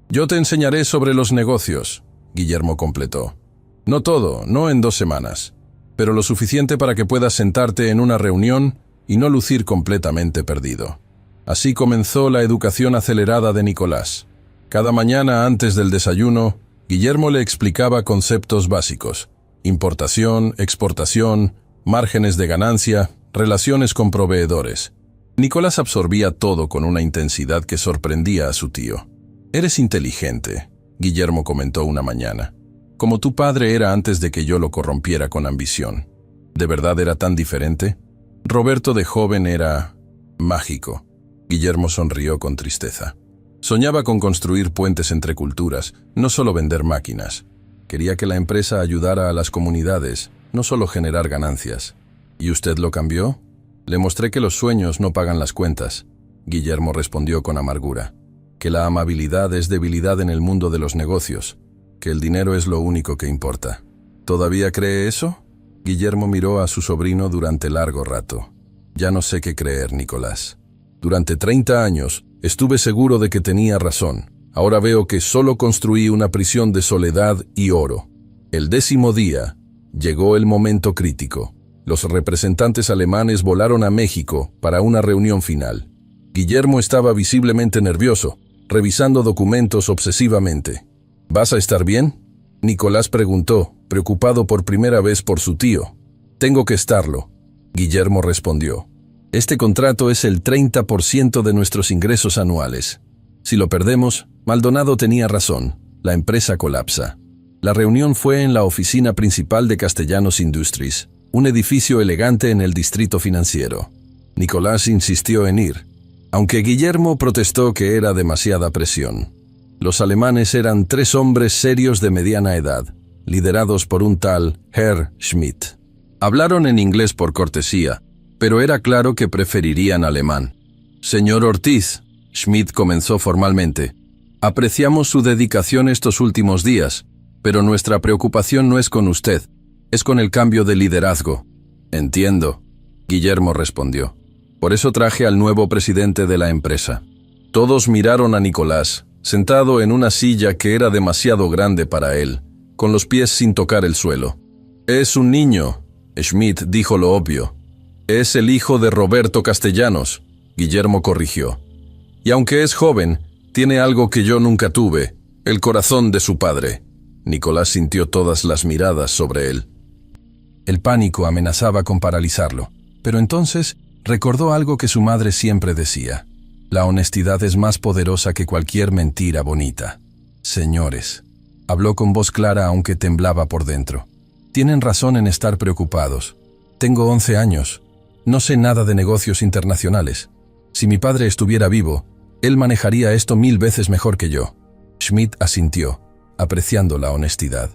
yo te enseñaré sobre los negocios, Guillermo completó. No todo, no en 2 semanas, pero lo suficiente para que puedas sentarte en una reunión y no lucir completamente perdido. Así comenzó la educación acelerada de Nicolás. Cada mañana antes del desayuno, Guillermo le explicaba conceptos básicos: importación, exportación, márgenes de ganancia, relaciones con proveedores. Nicolás absorbía todo con una intensidad que sorprendía a su tío. Eres inteligente, Guillermo comentó una mañana. Como tu padre era antes de que yo lo corrompiera con ambición. ¿De verdad era tan diferente? Roberto de joven era mágico. Guillermo sonrió con tristeza. Soñaba con construir puentes entre culturas, no solo vender máquinas. Quería que la empresa ayudara a las comunidades, no solo generar ganancias. ¿Y usted lo cambió? Le mostré que los sueños no pagan las cuentas. Guillermo respondió con amargura. Que la amabilidad es debilidad en el mundo de los negocios. Que el dinero es lo único que importa. ¿Todavía cree eso? Guillermo miró a su sobrino durante largo rato. Ya no sé qué creer, Nicolás. Durante 30 años estuve seguro de que tenía razón. Ahora veo que solo construí una prisión de soledad y oro. El 10º día, llegó el momento crítico. Los representantes alemanes volaron a México para una reunión final. Guillermo estaba visiblemente nervioso, revisando documentos obsesivamente. ¿Vas a estar bien?, Nicolás preguntó, preocupado por primera vez por su tío. Tengo que estarlo, Guillermo respondió. Este contrato es el 30% de nuestros ingresos anuales. Si lo perdemos, Maldonado tenía razón, la empresa colapsa. La reunión fue en la oficina principal de Castellanos Industries, un edificio elegante en el distrito financiero. Nicolás insistió en ir, aunque Guillermo protestó que era demasiada presión. Los alemanes eran 3 hombres serios de mediana edad, liderados por un tal Herr Schmidt. Hablaron en inglés por cortesía, pero era claro que preferirían alemán. Señor Ortiz, Schmidt comenzó formalmente, apreciamos su dedicación estos últimos días, pero nuestra preocupación no es con usted, es con el cambio de liderazgo. Entiendo, Guillermo respondió. Por eso traje al nuevo presidente de la empresa. Todos miraron a Nicolás, sentado en una silla que era demasiado grande para él, con los pies sin tocar el suelo. Es un niño, Schmidt dijo lo obvio. Es el hijo de Roberto Castellanos, Guillermo corrigió. Y aunque es joven, tiene algo que yo nunca tuve, el corazón de su padre. Nicolás sintió todas las miradas sobre él. El pánico amenazaba con paralizarlo, pero entonces recordó algo que su madre siempre decía. La honestidad es más poderosa que cualquier mentira bonita. Señores, habló con voz clara aunque temblaba por dentro. Tienen razón en estar preocupados. Tengo 11 años. No sé nada de negocios internacionales. Si mi padre estuviera vivo, él manejaría esto 1000 veces mejor que yo. Schmidt asintió, apreciando la honestidad.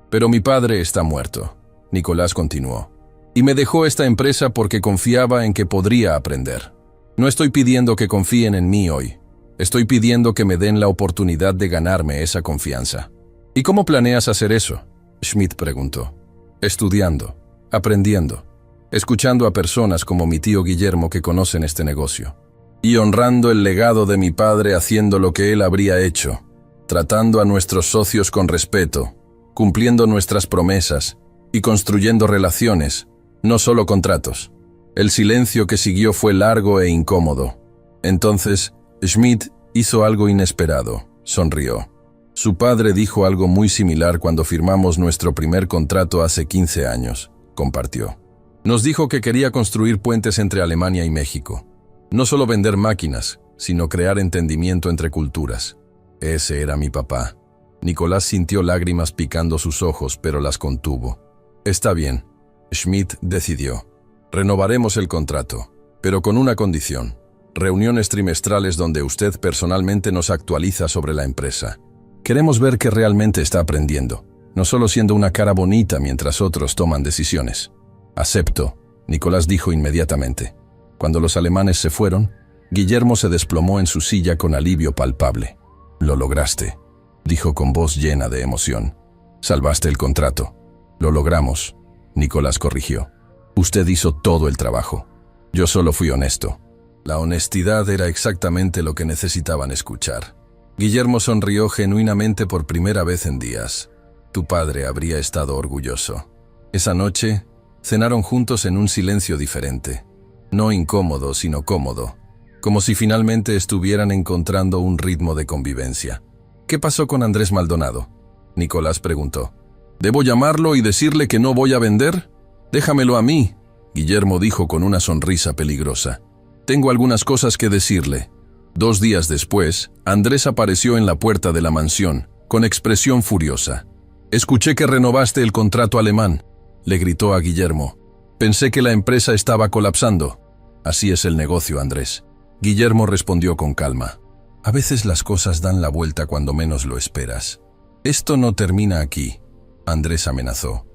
Pero mi padre está muerto, Nicolás continuó. Y me dejó esta empresa porque confiaba en que podría aprender. No estoy pidiendo que confíen en mí hoy. Estoy pidiendo que me den la oportunidad de ganarme esa confianza. ¿Y cómo planeas hacer eso?, Schmidt preguntó. Estudiando, aprendiendo, escuchando a personas como mi tío Guillermo que conocen este negocio. Y honrando el legado de mi padre haciendo lo que él habría hecho, tratando a nuestros socios con respeto, cumpliendo nuestras promesas y construyendo relaciones, no solo contratos. El silencio que siguió fue largo e incómodo. Entonces, Schmidt hizo algo inesperado, sonrió. Su padre dijo algo muy similar cuando firmamos nuestro primer contrato hace 15 años, compartió. Nos dijo que quería construir puentes entre Alemania y México. No solo vender máquinas, sino crear entendimiento entre culturas. Ese era mi papá. Nicolás sintió lágrimas picando sus ojos, pero las contuvo. Está bien, Schmidt decidió. Renovaremos el contrato, pero con una condición. Reuniones trimestrales donde usted personalmente nos actualiza sobre la empresa. Queremos ver que realmente está aprendiendo, no solo siendo una cara bonita mientras otros toman decisiones. Acepto, Nicolás dijo inmediatamente. Cuando los alemanes se fueron, Guillermo se desplomó en su silla con alivio palpable. Lo lograste, dijo con voz llena de emoción. Salvaste el contrato. Lo logramos, Nicolás corrigió. Usted hizo todo el trabajo. Yo solo fui honesto. La honestidad era exactamente lo que necesitaban escuchar. Guillermo sonrió genuinamente por primera vez en días. Tu padre habría estado orgulloso. Esa noche, cenaron juntos en un silencio diferente. No incómodo, sino cómodo. Como si finalmente estuvieran encontrando un ritmo de convivencia. ¿Qué pasó con Andrés Maldonado?, Nicolás preguntó. ¿Debo llamarlo y decirle que no voy a vender? Déjamelo a mí, Guillermo dijo con una sonrisa peligrosa. Tengo algunas cosas que decirle. 2 días después, Andrés apareció en la puerta de la mansión, con expresión furiosa. Escuché que renovaste el contrato alemán, le gritó a Guillermo. Pensé que la empresa estaba colapsando. Así es el negocio, Andrés. Guillermo respondió con calma. A veces las cosas dan la vuelta cuando menos lo esperas. Esto no termina aquí, Andrés amenazó.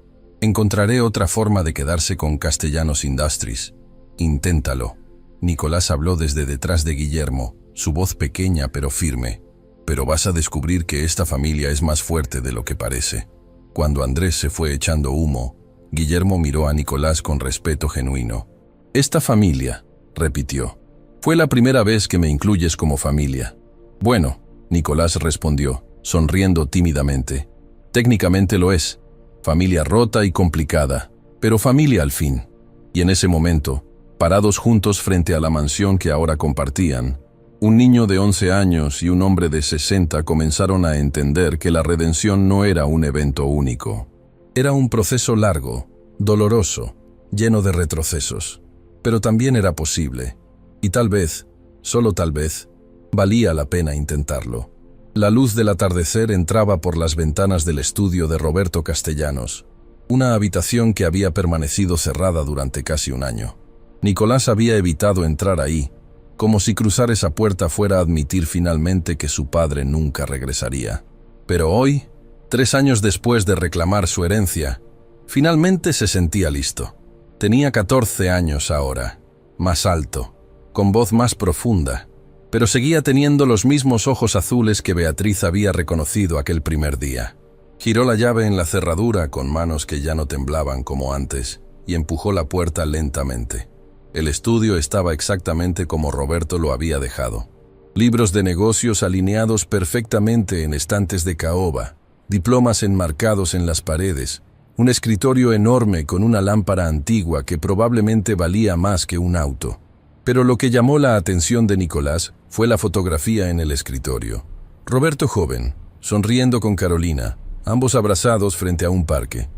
Encontraré otra forma de quedarse con Castellanos Industries. Inténtalo. Nicolás habló desde detrás de Guillermo, su voz pequeña pero firme. Pero vas a descubrir que esta familia es más fuerte de lo que parece. Cuando Andrés se fue echando humo, Guillermo miró a Nicolás con respeto genuino. Esta familia, repitió. Fue la primera vez que me incluyes como familia. Bueno, Nicolás respondió, sonriendo tímidamente. Técnicamente lo es. Familia rota y complicada, pero familia al fin. Y en ese momento, parados juntos frente a la mansión que ahora compartían, un niño de 11 años y un hombre de 60 comenzaron a entender que la redención no era un evento único. Era un proceso largo, doloroso, lleno de retrocesos. Pero también era posible. Y tal vez, solo tal vez, valía la pena intentarlo. La luz del atardecer entraba por las ventanas del estudio de Roberto Castellanos, una habitación que había permanecido cerrada durante casi un año. Nicolás había evitado entrar ahí, como si cruzar esa puerta fuera a admitir finalmente que su padre nunca regresaría. Pero hoy, 3 años después de reclamar su herencia, finalmente se sentía listo. Tenía 14 años ahora, más alto, con voz más profunda, pero seguía teniendo los mismos ojos azules que Beatriz había reconocido aquel primer día. Giró la llave en la cerradura con manos que ya no temblaban como antes y empujó la puerta lentamente. El estudio estaba exactamente como Roberto lo había dejado. Libros de negocios alineados perfectamente en estantes de caoba, diplomas enmarcados en las paredes, un escritorio enorme con una lámpara antigua que probablemente valía más que un auto. Pero lo que llamó la atención de Nicolás fue la fotografía en el escritorio. Roberto joven, sonriendo con Carolina, ambos abrazados frente a un parque.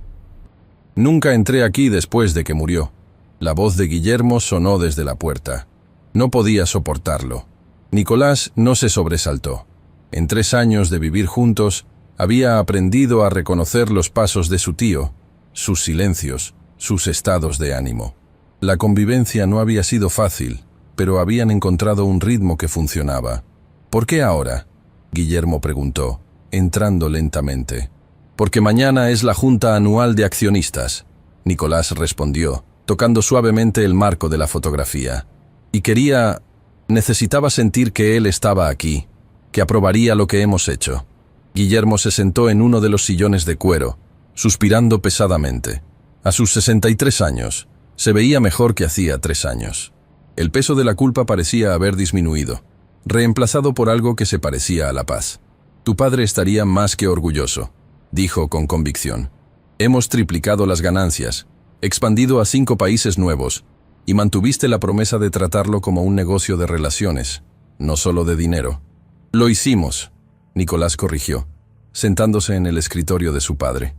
Nunca entré aquí después de que murió. La voz de Guillermo sonó desde la puerta. No podía soportarlo. Nicolás no se sobresaltó. En 3 años de vivir juntos, había aprendido a reconocer los pasos de su tío, sus silencios, sus estados de ánimo. La convivencia no había sido fácil, pero habían encontrado un ritmo que funcionaba. ¿Por qué ahora?, Guillermo preguntó, entrando lentamente. Porque mañana es la junta anual de accionistas, Nicolás respondió, tocando suavemente el marco de la fotografía. Y necesitaba sentir que él estaba aquí, que aprobaría lo que hemos hecho. Guillermo se sentó en uno de los sillones de cuero, suspirando pesadamente. A sus 63 años, se veía mejor que hacía 3 años. El peso de la culpa parecía haber disminuido, reemplazado por algo que se parecía a la paz. Tu padre estaría más que orgulloso, dijo con convicción. Hemos triplicado las ganancias, expandido a 5 países nuevos, y mantuviste la promesa de tratarlo como un negocio de relaciones, no solo de dinero. Lo hicimos, Nicolás corrigió, sentándose en el escritorio de su padre.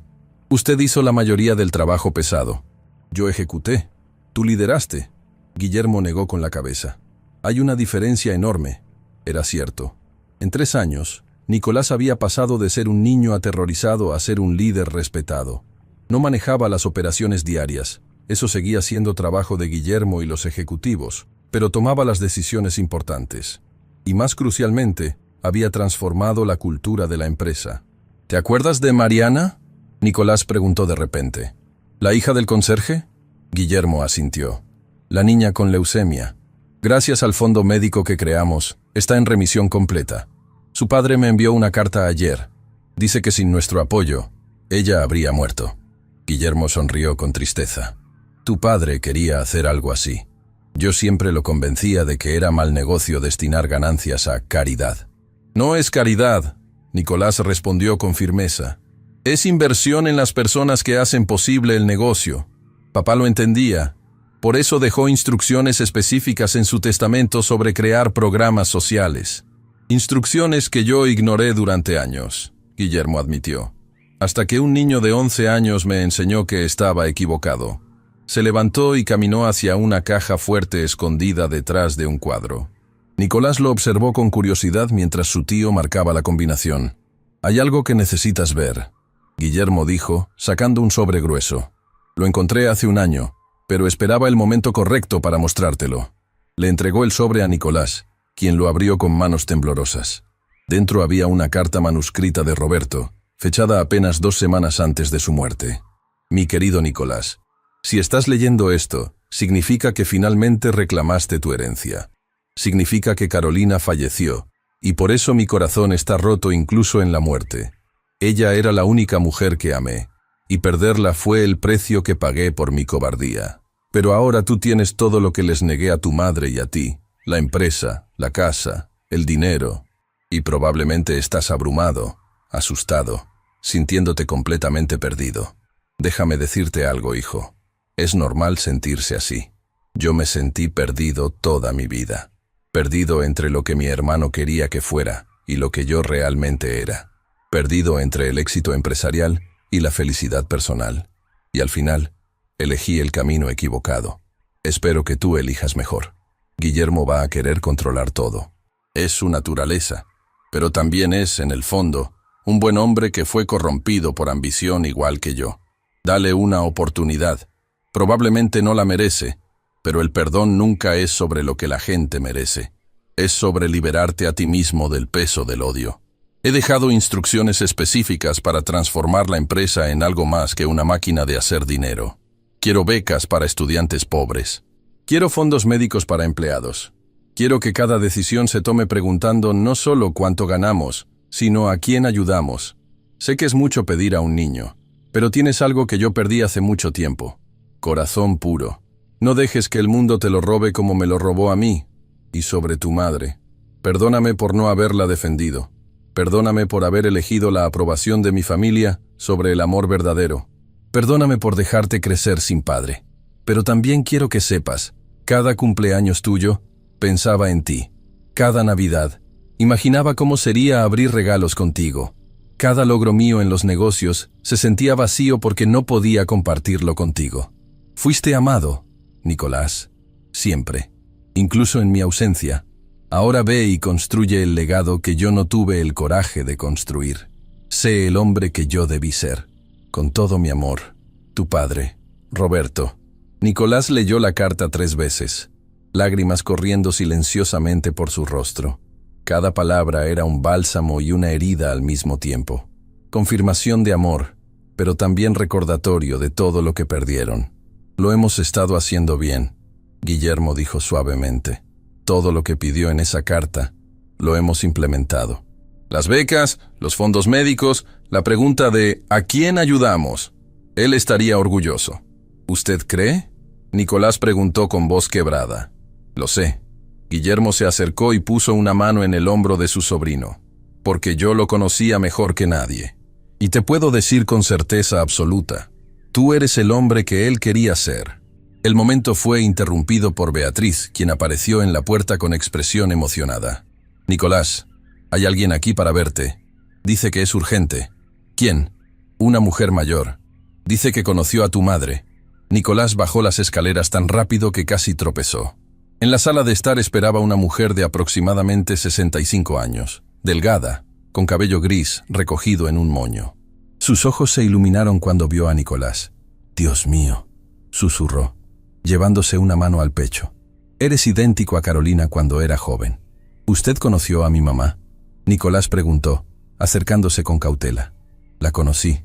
Usted hizo la mayoría del trabajo pesado. Yo ejecuté. Tú lideraste. Guillermo negó con la cabeza. Hay una diferencia enorme. Era cierto. En 3 años, Nicolás había pasado de ser un niño aterrorizado a ser un líder respetado. No manejaba las operaciones diarias. Eso seguía siendo trabajo de Guillermo y los ejecutivos, pero tomaba las decisiones importantes. Y más crucialmente, había transformado la cultura de la empresa. ¿Te acuerdas de Mariana?, Nicolás preguntó de repente. ¿La hija del conserje? Guillermo asintió. La niña con leucemia. Gracias al fondo médico que creamos, está en remisión completa. Su padre me envió una carta ayer. Dice que sin nuestro apoyo, ella habría muerto. Guillermo sonrió con tristeza. Tu padre quería hacer algo así. Yo siempre lo convencía de que era mal negocio destinar ganancias a caridad. No es caridad, Nicolás respondió con firmeza. Es inversión en las personas que hacen posible el negocio. Papá lo entendía. Por eso dejó instrucciones específicas en su testamento sobre crear programas sociales. Instrucciones que yo ignoré durante años, Guillermo admitió. Hasta que un niño de 11 años me enseñó que estaba equivocado. Se levantó y caminó hacia una caja fuerte escondida detrás de un cuadro. Nicolás lo observó con curiosidad mientras su tío marcaba la combinación. Hay algo que necesitas ver, Guillermo dijo, sacando un sobre grueso. Lo encontré hace un año, pero esperaba el momento correcto para mostrártelo. Le entregó el sobre a Nicolás, quien lo abrió con manos temblorosas. Dentro había una carta manuscrita de Roberto, fechada apenas 2 semanas antes de su muerte. Mi querido Nicolás, si estás leyendo esto, significa que finalmente reclamaste tu herencia. Significa que Carolina falleció, y por eso mi corazón está roto incluso en la muerte. Ella era la única mujer que amé, y perderla fue el precio que pagué por mi cobardía. Pero ahora tú tienes todo lo que les negué a tu madre y a ti, la empresa, la casa, el dinero, y probablemente estás abrumado, asustado, sintiéndote completamente perdido. Déjame decirte algo, hijo. Es normal sentirse así. Yo me sentí perdido toda mi vida. Perdido entre lo que mi hermano quería que fuera y lo que yo realmente era. Perdido entre el éxito empresarial y la felicidad personal. Y al final, elegí el camino equivocado. Espero que tú elijas mejor. Guillermo va a querer controlar todo. Es su naturaleza, pero también es, en el fondo, un buen hombre que fue corrompido por ambición igual que yo. Dale una oportunidad. Probablemente no la merece, pero el perdón nunca es sobre lo que la gente merece. Es sobre liberarte a ti mismo del peso del odio. He dejado instrucciones específicas para transformar la empresa en algo más que una máquina de hacer dinero. Quiero becas para estudiantes pobres. Quiero fondos médicos para empleados. Quiero que cada decisión se tome preguntando no solo cuánto ganamos, sino a quién ayudamos. Sé que es mucho pedir a un niño, pero tienes algo que yo perdí hace mucho tiempo. Corazón puro. No dejes que el mundo te lo robe como me lo robó a mí. Y sobre tu madre. Perdóname por no haberla defendido. Perdóname por haber elegido la aprobación de mi familia sobre el amor verdadero. Perdóname por dejarte crecer sin padre. Pero también quiero que sepas, cada cumpleaños tuyo, pensaba en ti. Cada Navidad, imaginaba cómo sería abrir regalos contigo. Cada logro mío en los negocios se sentía vacío porque no podía compartirlo contigo. Fuiste amado, Nicolás, siempre, incluso en mi ausencia. Ahora ve y construye el legado que yo no tuve el coraje de construir. Sé el hombre que yo debí ser. Con todo mi amor, tu padre, Roberto. Nicolás leyó la carta 3 veces, lágrimas corriendo silenciosamente por su rostro. Cada palabra era un bálsamo y una herida al mismo tiempo. Confirmación de amor, pero también recordatorio de todo lo que perdieron. Lo hemos estado haciendo bien, Guillermo dijo suavemente. Todo lo que pidió en esa carta, lo hemos implementado. Las becas, los fondos médicos, la pregunta de ¿a quién ayudamos? Él estaría orgulloso. ¿Usted cree? Nicolás preguntó con voz quebrada. Lo sé. Guillermo se acercó y puso una mano en el hombro de su sobrino, porque yo lo conocía mejor que nadie. Y te puedo decir con certeza absoluta, tú eres el hombre que él quería ser. El momento fue interrumpido por Beatriz, quien apareció en la puerta con expresión emocionada. Nicolás, hay alguien aquí para verte. Dice que es urgente. ¿Quién? Una mujer mayor. Dice que conoció a tu madre. Nicolás bajó las escaleras tan rápido que casi tropezó. En la sala de estar esperaba una mujer de aproximadamente 65 años, delgada, con cabello gris recogido en un moño. Sus ojos se iluminaron cuando vio a Nicolás. «Dios mío», susurró, llevándose una mano al pecho. «Eres idéntico a Carolina cuando era joven». «¿Usted conoció a mi mamá?», Nicolás preguntó, acercándose con cautela. «La conocí».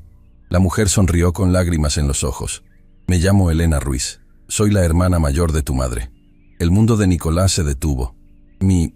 La mujer sonrió con lágrimas en los ojos. «Me llamo Elena Ruiz. Soy la hermana mayor de tu madre». El mundo de Nicolás se detuvo. ¿Mi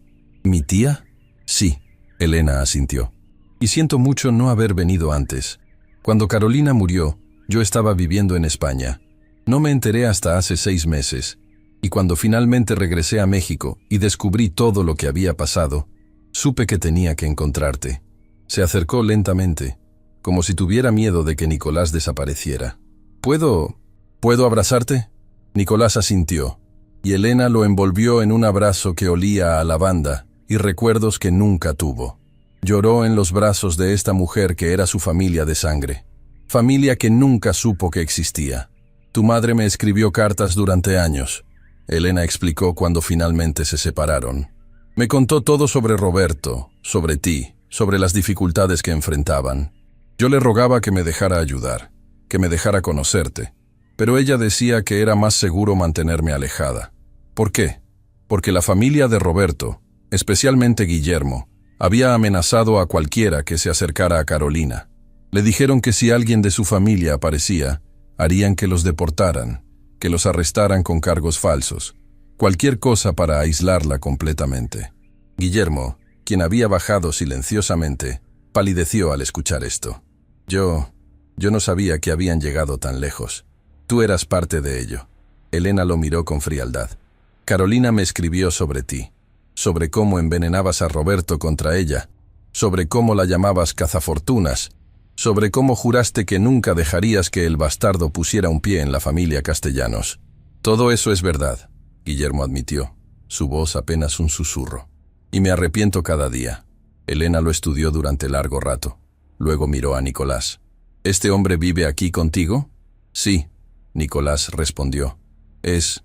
tía? Sí, Elena asintió. Y siento mucho no haber venido antes. Cuando Carolina murió, yo estaba viviendo en España. No me enteré hasta hace 6 meses. Y cuando finalmente regresé a México y descubrí todo lo que había pasado, supe que tenía que encontrarte. Se acercó lentamente, como si tuviera miedo de que Nicolás desapareciera. ¿Puedo abrazarte?» Nicolás asintió. Y Elena lo envolvió en un abrazo que olía a lavanda y recuerdos que nunca tuvo. Lloró en los brazos de esta mujer que era su familia de sangre, familia que nunca supo que existía. Tu madre me escribió cartas durante años, Elena explicó cuando finalmente se separaron. Me contó todo sobre Roberto, sobre ti, sobre las dificultades que enfrentaban. Yo le rogaba que me dejara ayudar, que me dejara conocerte, pero ella decía que era más seguro mantenerme alejada. ¿Por qué? porque la familia de Roberto, especialmente Guillermo, había amenazado a cualquiera que se acercara a Carolina. Le dijeron que si alguien de su familia aparecía, harían que los deportaran, que los arrestaran con cargos falsos, cualquier cosa para aislarla completamente. Guillermo, quien había bajado silenciosamente, palideció al escuchar esto. Yo no sabía que habían llegado tan lejos. Tú eras parte de ello. Elena lo miró con frialdad. Carolina me escribió sobre ti, sobre cómo envenenabas a Roberto contra ella, sobre cómo la llamabas cazafortunas, sobre cómo juraste que nunca dejarías que el bastardo pusiera un pie en la familia Castellanos. Todo eso es verdad, Guillermo admitió, su voz apenas un susurro. Y me arrepiento cada día. Elena lo estudió durante largo rato. Luego miró a Nicolás. ¿Este hombre vive aquí contigo? Sí, Nicolás respondió. Es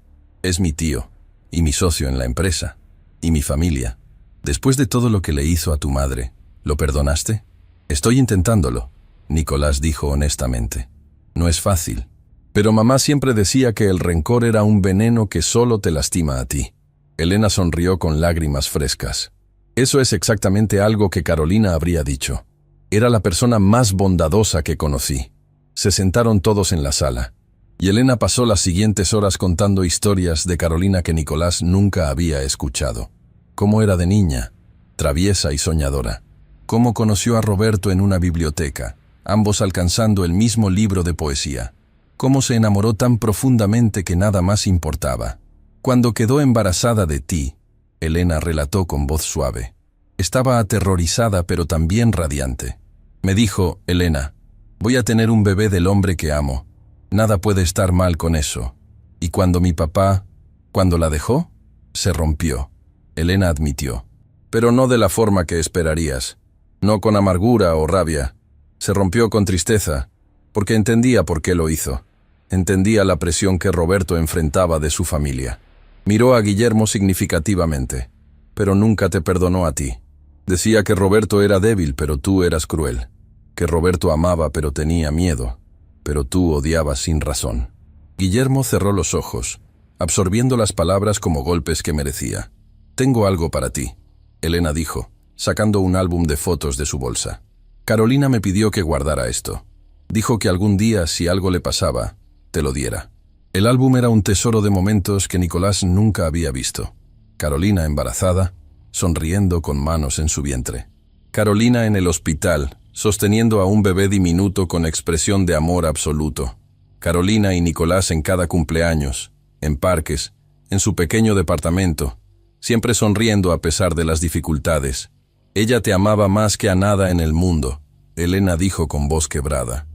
mi tío, y mi socio en la empresa, y mi familia. Después de todo lo que le hizo a tu madre, ¿lo perdonaste? Estoy intentándolo, Nicolás dijo honestamente. No es fácil. Pero mamá siempre decía que el rencor era un veneno que solo te lastima a ti. Elena sonrió con lágrimas frescas. Eso es exactamente algo que Carolina habría dicho. Era la persona más bondadosa que conocí. Se sentaron todos en la sala, y Elena pasó las siguientes horas contando historias de Carolina que Nicolás nunca había escuchado. Cómo era de niña, traviesa y soñadora. Cómo conoció a Roberto en una biblioteca, ambos alcanzando el mismo libro de poesía. Cómo se enamoró tan profundamente que nada más importaba. Cuando quedó embarazada de ti, Elena relató con voz suave. Estaba aterrorizada pero también radiante. Me dijo, Elena, voy a tener un bebé del hombre que amo. Nada puede estar mal con eso. Y cuando mi papá, cuando la dejó, se rompió. Elena admitió. Pero no de la forma que esperarías. No con amargura o rabia. Se rompió con tristeza, porque entendía por qué lo hizo. Entendía la presión que Roberto enfrentaba de su familia. Miró a Guillermo significativamente, pero nunca te perdonó a ti. Decía que Roberto era débil, pero tú eras cruel. Que Roberto amaba, pero tenía miedo. Pero tú odiabas sin razón. Guillermo cerró los ojos, absorbiendo las palabras como golpes que merecía. Tengo algo para ti, Elena dijo, sacando un álbum de fotos de su bolsa. Carolina me pidió que guardara esto. Dijo que algún día, si algo le pasaba, te lo diera. El álbum era un tesoro de momentos que Nicolás nunca había visto. Carolina embarazada, sonriendo con manos en su vientre. Carolina en el hospital, sosteniendo a un bebé diminuto con expresión de amor absoluto. Carolina y Nicolás en cada cumpleaños, en parques, en su pequeño departamento, siempre sonriendo a pesar de las dificultades. Ella te amaba más que a nada en el mundo, Elena dijo con voz quebrada.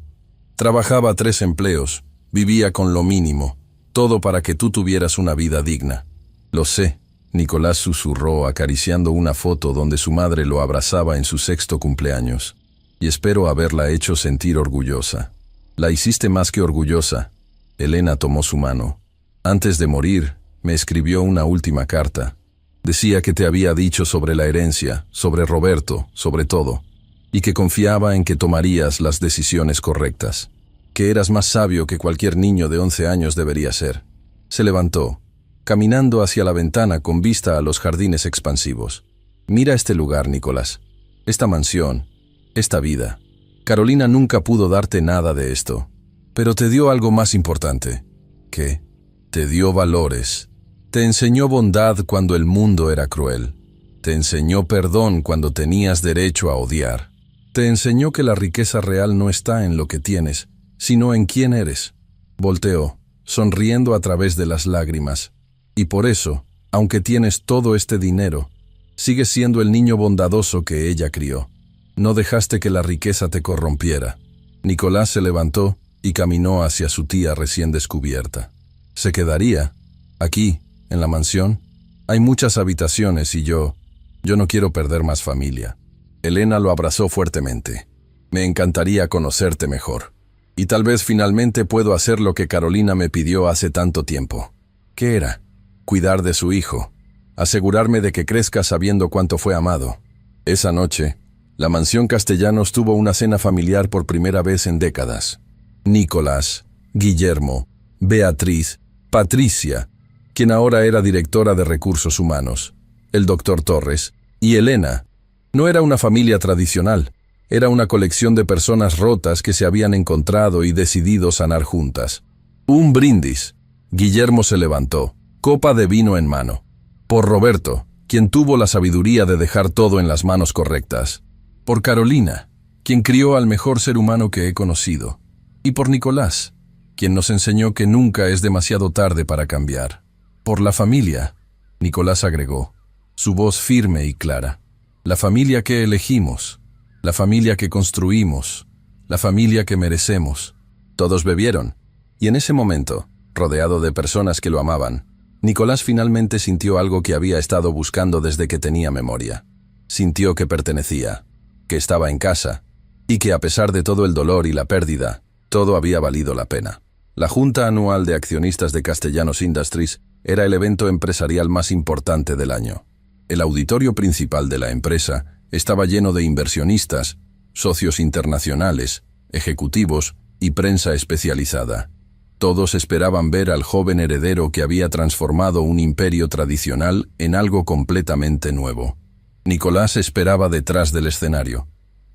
Trabajaba 3 empleos, vivía con lo mínimo, todo para que tú tuvieras una vida digna. Lo sé, Nicolás susurró acariciando una foto donde su madre lo abrazaba en su 6º cumpleaños. Y espero haberla hecho sentir orgullosa. La hiciste más que orgullosa. Elena tomó su mano. Antes de morir, me escribió una última carta. Decía que te había dicho sobre la herencia, sobre Roberto, sobre todo, y que confiaba en que tomarías las decisiones correctas. Que eras más sabio que cualquier niño de 11 años debería ser. Se levantó, caminando hacia la ventana con vista a los jardines expansivos. Mira este lugar, Nicolás. Esta mansión. Esta vida. Carolina nunca pudo darte nada de esto, pero te dio algo más importante. ¿Qué? Te dio valores. Te enseñó bondad cuando el mundo era cruel. Te enseñó perdón cuando tenías derecho a odiar. Te enseñó que la riqueza real no está en lo que tienes, sino en quién eres. Volteó, sonriendo a través de las lágrimas. Y por eso, aunque tienes todo este dinero, sigues siendo el niño bondadoso que ella crió. No dejaste que la riqueza te corrompiera. Nicolás se levantó y caminó hacia su tía recién descubierta. ¿Se quedaría? Aquí, en la mansión. Hay muchas habitaciones y yo no quiero perder más familia. Elena lo abrazó fuertemente. Me encantaría conocerte mejor. Y tal vez finalmente puedo hacer lo que Carolina me pidió hace tanto tiempo. ¿Qué era? Cuidar de su hijo. Asegurarme de que crezca sabiendo cuánto fue amado. Esa noche, la mansión Castellanos tuvo una cena familiar por primera vez en décadas. Nicolás, Guillermo, Beatriz, Patricia quien ahora era directora de recursos humanos, el doctor Torres, y Elena. No era una familia tradicional, era una colección de personas rotas que se habían encontrado y decidido sanar juntas. Un brindis. Guillermo se levantó, copa de vino en mano. Por Roberto, quien tuvo la sabiduría de dejar todo en las manos correctas. Por Carolina, quien crió al mejor ser humano que he conocido. Y por Nicolás, quien nos enseñó que nunca es demasiado tarde para cambiar. Por la familia, Nicolás agregó, su voz firme y clara. La familia que elegimos, la familia que construimos, la familia que merecemos. Todos bebieron, y en ese momento, rodeado de personas que lo amaban, Nicolás finalmente sintió algo que había estado buscando desde que tenía memoria. Sintió que pertenecía, que estaba en casa, y que a pesar de todo el dolor y la pérdida, todo había valido la pena. La Junta Anual de Accionistas de Castellanos Industries era el evento empresarial más importante del año. El auditorio principal de la empresa estaba lleno de inversionistas, socios internacionales, ejecutivos y prensa especializada. Todos esperaban ver al joven heredero que había transformado un imperio tradicional en algo completamente nuevo. Nicolás esperaba detrás del escenario,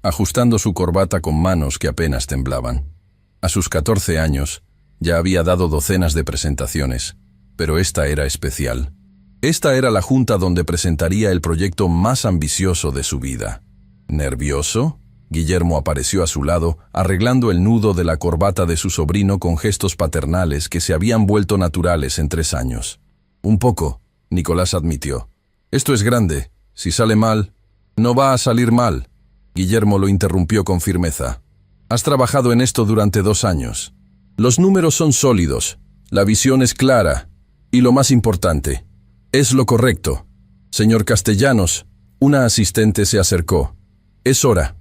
ajustando su corbata con manos que apenas temblaban. A sus 14 años, ya había dado docenas de presentaciones, pero esta era especial. Esta era la junta donde presentaría el proyecto más ambicioso de su vida. ¿Nervioso? Guillermo apareció a su lado, arreglando el nudo de la corbata de su sobrino con gestos paternales que se habían vuelto naturales en 3 años. Un poco, Nicolás admitió. Esto es grande. Si sale mal, no va a salir mal. Guillermo lo interrumpió con firmeza. Has trabajado en esto durante 2 años. Los números son sólidos, la visión es clara, y lo más importante, es lo correcto. Señor Castellanos, una asistente se acercó. Es hora.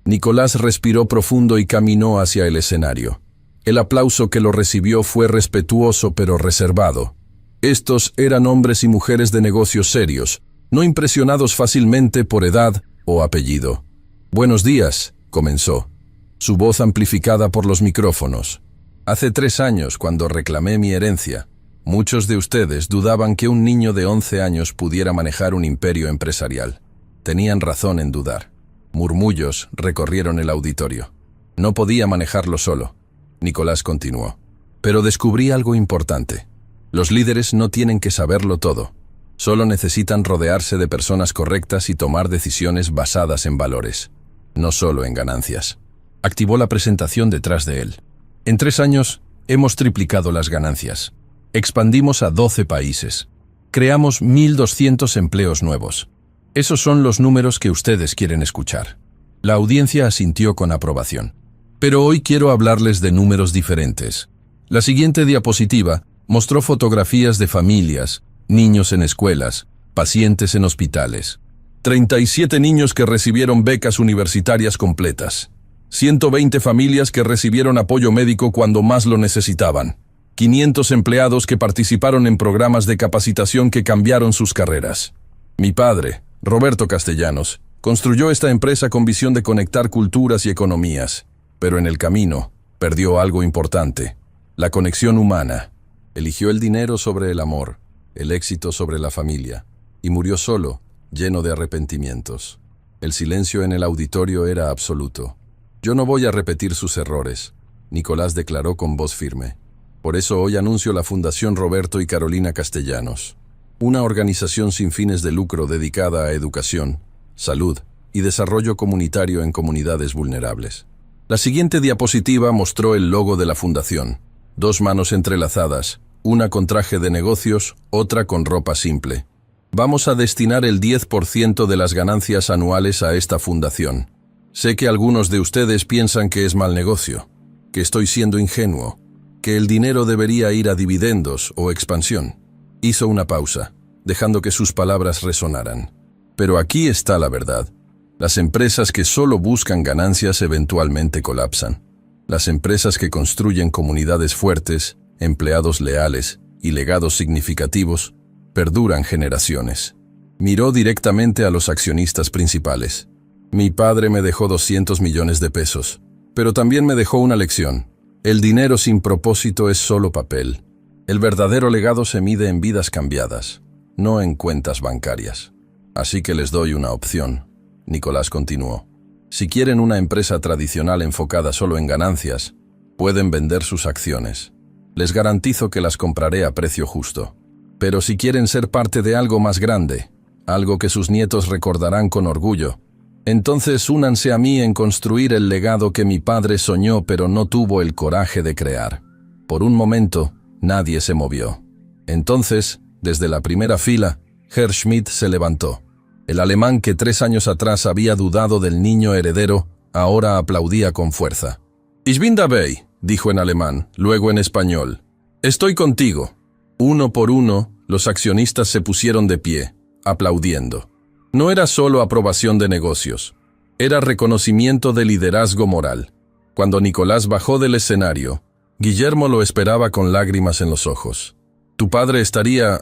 Nicolás respiró profundo y caminó hacia el escenario. El aplauso que lo recibió fue respetuoso pero reservado. Estos eran hombres y mujeres de negocios serios, no impresionados fácilmente por edad o apellido. Buenos días, comenzó, su voz amplificada por los micrófonos. Hace 3 años, cuando reclamé mi herencia, muchos de ustedes dudaban que un niño de 11 años pudiera manejar un imperio empresarial. Tenían razón en dudar. Murmullos recorrieron el auditorio. No podía manejarlo solo. Nicolás continuó. Pero descubrí algo importante. Los líderes no tienen que saberlo todo. Solo necesitan rodearse de personas correctas y tomar decisiones basadas en valores, no solo en ganancias. Activó la presentación detrás de él. En 3 años, hemos triplicado las ganancias. Expandimos a 12 países. Creamos 1.200 empleos nuevos. Esos son los números que ustedes quieren escuchar. La audiencia asintió con aprobación. Pero hoy quiero hablarles de números diferentes. La siguiente diapositiva mostró fotografías de familias, niños en escuelas, pacientes en hospitales. 37 niños que recibieron becas universitarias completas. 120 familias que recibieron apoyo médico cuando más lo necesitaban. 500 empleados que participaron en programas de capacitación que cambiaron sus carreras. Mi padre, Roberto Castellanos, construyó esta empresa con visión de conectar culturas y economías, pero en el camino perdió algo importante, la conexión humana. Eligió el dinero sobre el amor, el éxito sobre la familia, y murió solo, lleno de arrepentimientos. El silencio en el auditorio era absoluto. Yo no voy a repetir sus errores, Nicolás declaró con voz firme. Por eso hoy anuncio la Fundación Roberto y Carolina Castellanos, una organización sin fines de lucro dedicada a educación, salud y desarrollo comunitario en comunidades vulnerables. La siguiente diapositiva mostró el logo de la fundación, 2 manos entrelazadas, una con traje de negocios, otra con ropa simple. Vamos a destinar el 10% de las ganancias anuales a esta fundación. Sé que algunos de ustedes piensan que es mal negocio, que estoy siendo ingenuo, que el dinero debería ir a dividendos o expansión. Hizo una pausa, dejando que sus palabras resonaran. Pero aquí está la verdad. Las empresas que solo buscan ganancias eventualmente colapsan. Las empresas que construyen comunidades fuertes, empleados leales y legados significativos, perduran generaciones. Miró directamente a los accionistas principales. Mi padre me dejó 200 millones de pesos, pero también me dejó una lección. El dinero sin propósito es solo papel. El verdadero legado se mide en vidas cambiadas, no en cuentas bancarias. Así que les doy una opción, Nicolás continuó. Si quieren una empresa tradicional enfocada solo en ganancias, pueden vender sus acciones. Les garantizo que las compraré a precio justo. Pero si quieren ser parte de algo más grande, algo que sus nietos recordarán con orgullo, entonces únanse a mí en construir el legado que mi padre soñó pero no tuvo el coraje de crear. Por un momento, nadie se movió. Entonces, desde la primera fila, Herr Schmidt se levantó. El alemán que 3 años atrás había dudado del niño heredero, ahora aplaudía con fuerza. Ich bin dabei, dijo en alemán, luego en español. Estoy contigo. Uno por uno, los accionistas se pusieron de pie, aplaudiendo. No era solo aprobación de negocios, era reconocimiento de liderazgo moral. Cuando Nicolás bajó del escenario, Guillermo lo esperaba con lágrimas en los ojos. Tu padre estaría...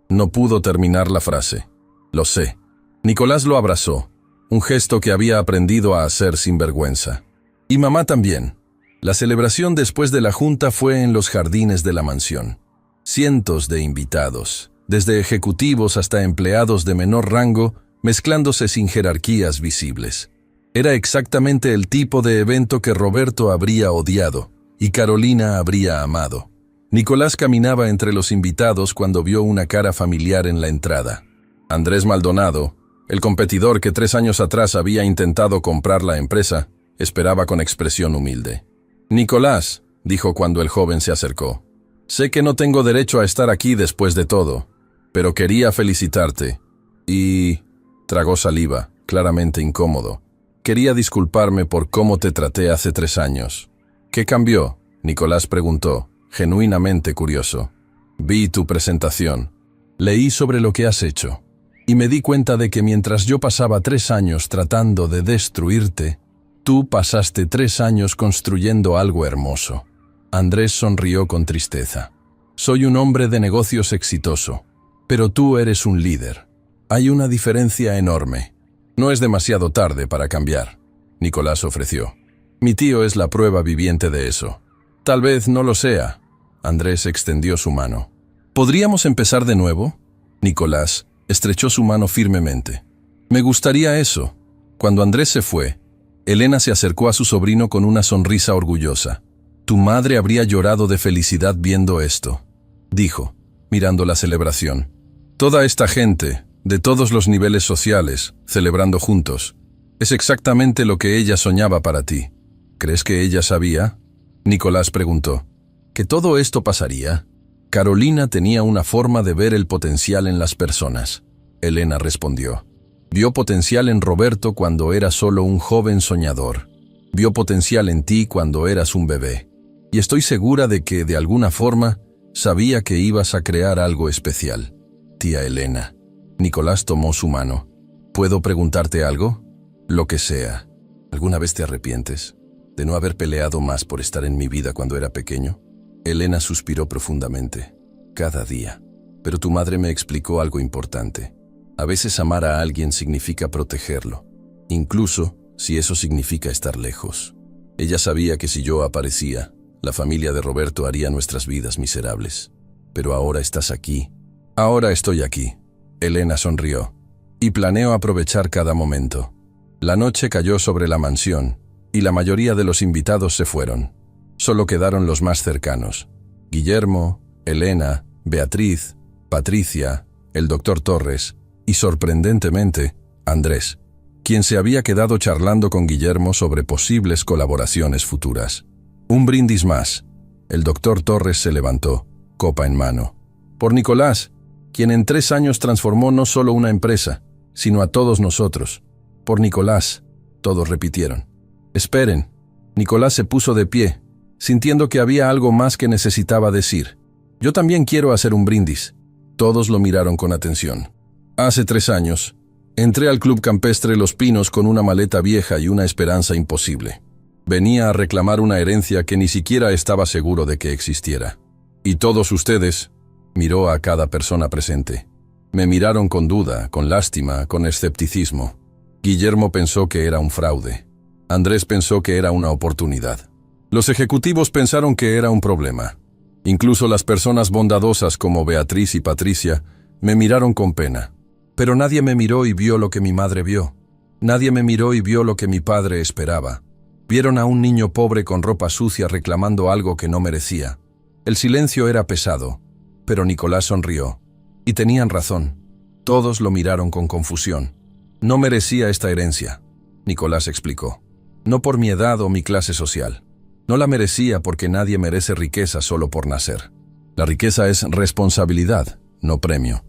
No pudo terminar la frase. Lo sé. Nicolás lo abrazó, un gesto que había aprendido a hacer sin vergüenza. Y mamá también. La celebración después de la junta fue en los jardines de la mansión. Cientos de invitados, desde ejecutivos hasta empleados de menor rango, mezclándose sin jerarquías visibles. Era exactamente el tipo de evento que Roberto habría odiado y Carolina habría amado. Nicolás caminaba entre los invitados cuando vio una cara familiar en la entrada. Andrés Maldonado, el competidor que 3 años atrás había intentado comprar la empresa, esperaba con expresión humilde. Nicolás, dijo cuando el joven se acercó, sé que no tengo derecho a estar aquí después de todo, pero quería felicitarte. Y... tragó saliva, claramente incómodo. Quería disculparme por cómo te traté hace 3 años. ¿Qué cambió? Nicolás preguntó, genuinamente curioso. Vi tu presentación. Leí sobre lo que has hecho. Y me di cuenta de que mientras yo pasaba 3 años tratando de destruirte, tú pasaste 3 años construyendo algo hermoso. Andrés sonrió con tristeza. Soy un hombre de negocios exitoso, pero tú eres un líder. Hay una diferencia enorme. No es demasiado tarde para cambiar, Nicolás ofreció. Mi tío es la prueba viviente de eso. Tal vez no lo sea. Andrés extendió su mano. ¿Podríamos empezar de nuevo? Nicolás estrechó su mano firmemente. Me gustaría eso. Cuando Andrés se fue, Elena se acercó a su sobrino con una sonrisa orgullosa. Tu madre habría llorado de felicidad viendo esto, dijo, mirando la celebración. Toda esta gente, de todos los niveles sociales, celebrando juntos. Es exactamente lo que ella soñaba para ti. ¿Crees que ella sabía? Nicolás preguntó. ¿Que todo esto pasaría? Carolina tenía una forma de ver el potencial en las personas. Elena respondió. Vio potencial en Roberto cuando era solo un joven soñador. Vio potencial en ti cuando eras un bebé. Y estoy segura de que, de alguna forma, sabía que ibas a crear algo especial. Tía Elena. Nicolás tomó su mano. ¿Puedo preguntarte algo? Lo que sea. ¿Alguna vez te arrepientes de no haber peleado más por estar en mi vida cuando era pequeño? Elena suspiró profundamente. Cada día. Pero tu madre me explicó algo importante. A veces amar a alguien significa protegerlo, incluso si eso significa estar lejos. Ella sabía que si yo aparecía, la familia de Roberto haría nuestras vidas miserables. Pero ahora estás aquí. Ahora estoy aquí. Elena sonrió. Y planeo aprovechar cada momento. La noche cayó sobre la mansión, y la mayoría de los invitados se fueron. Solo quedaron los más cercanos. Guillermo, Elena, Beatriz, Patricia, el doctor Torres y, sorprendentemente, Andrés, quien se había quedado charlando con Guillermo sobre posibles colaboraciones futuras. Un brindis más. El doctor Torres se levantó, copa en mano. Por Nicolás, quien en 3 años transformó no solo una empresa, sino a todos nosotros. Por Nicolás, todos repitieron. Esperen. Nicolás se puso de pie, sintiendo que había algo más que necesitaba decir. Yo también quiero hacer un brindis. Todos lo miraron con atención. Hace 3 años, entré al Club Campestre Los Pinos con una maleta vieja y una esperanza imposible. Venía a reclamar una herencia que ni siquiera estaba seguro de que existiera. Y todos ustedes, miró a cada persona presente. Me miraron con duda, con lástima, con escepticismo. Guillermo pensó que era un fraude. Andrés pensó que era una oportunidad. Los ejecutivos pensaron que era un problema. Incluso las personas bondadosas como Beatriz y Patricia me miraron con pena. Pero nadie me miró y vio lo que mi madre vio. Nadie me miró y vio lo que mi padre esperaba. Vieron a un niño pobre con ropa sucia reclamando algo que no merecía. El silencio era pesado, pero Nicolás sonrió. Y tenían razón. Todos lo miraron con confusión. No merecía esta herencia, Nicolás explicó. No por mi edad o mi clase social. No la merecía porque nadie merece riqueza solo por nacer. La riqueza es responsabilidad, no premio.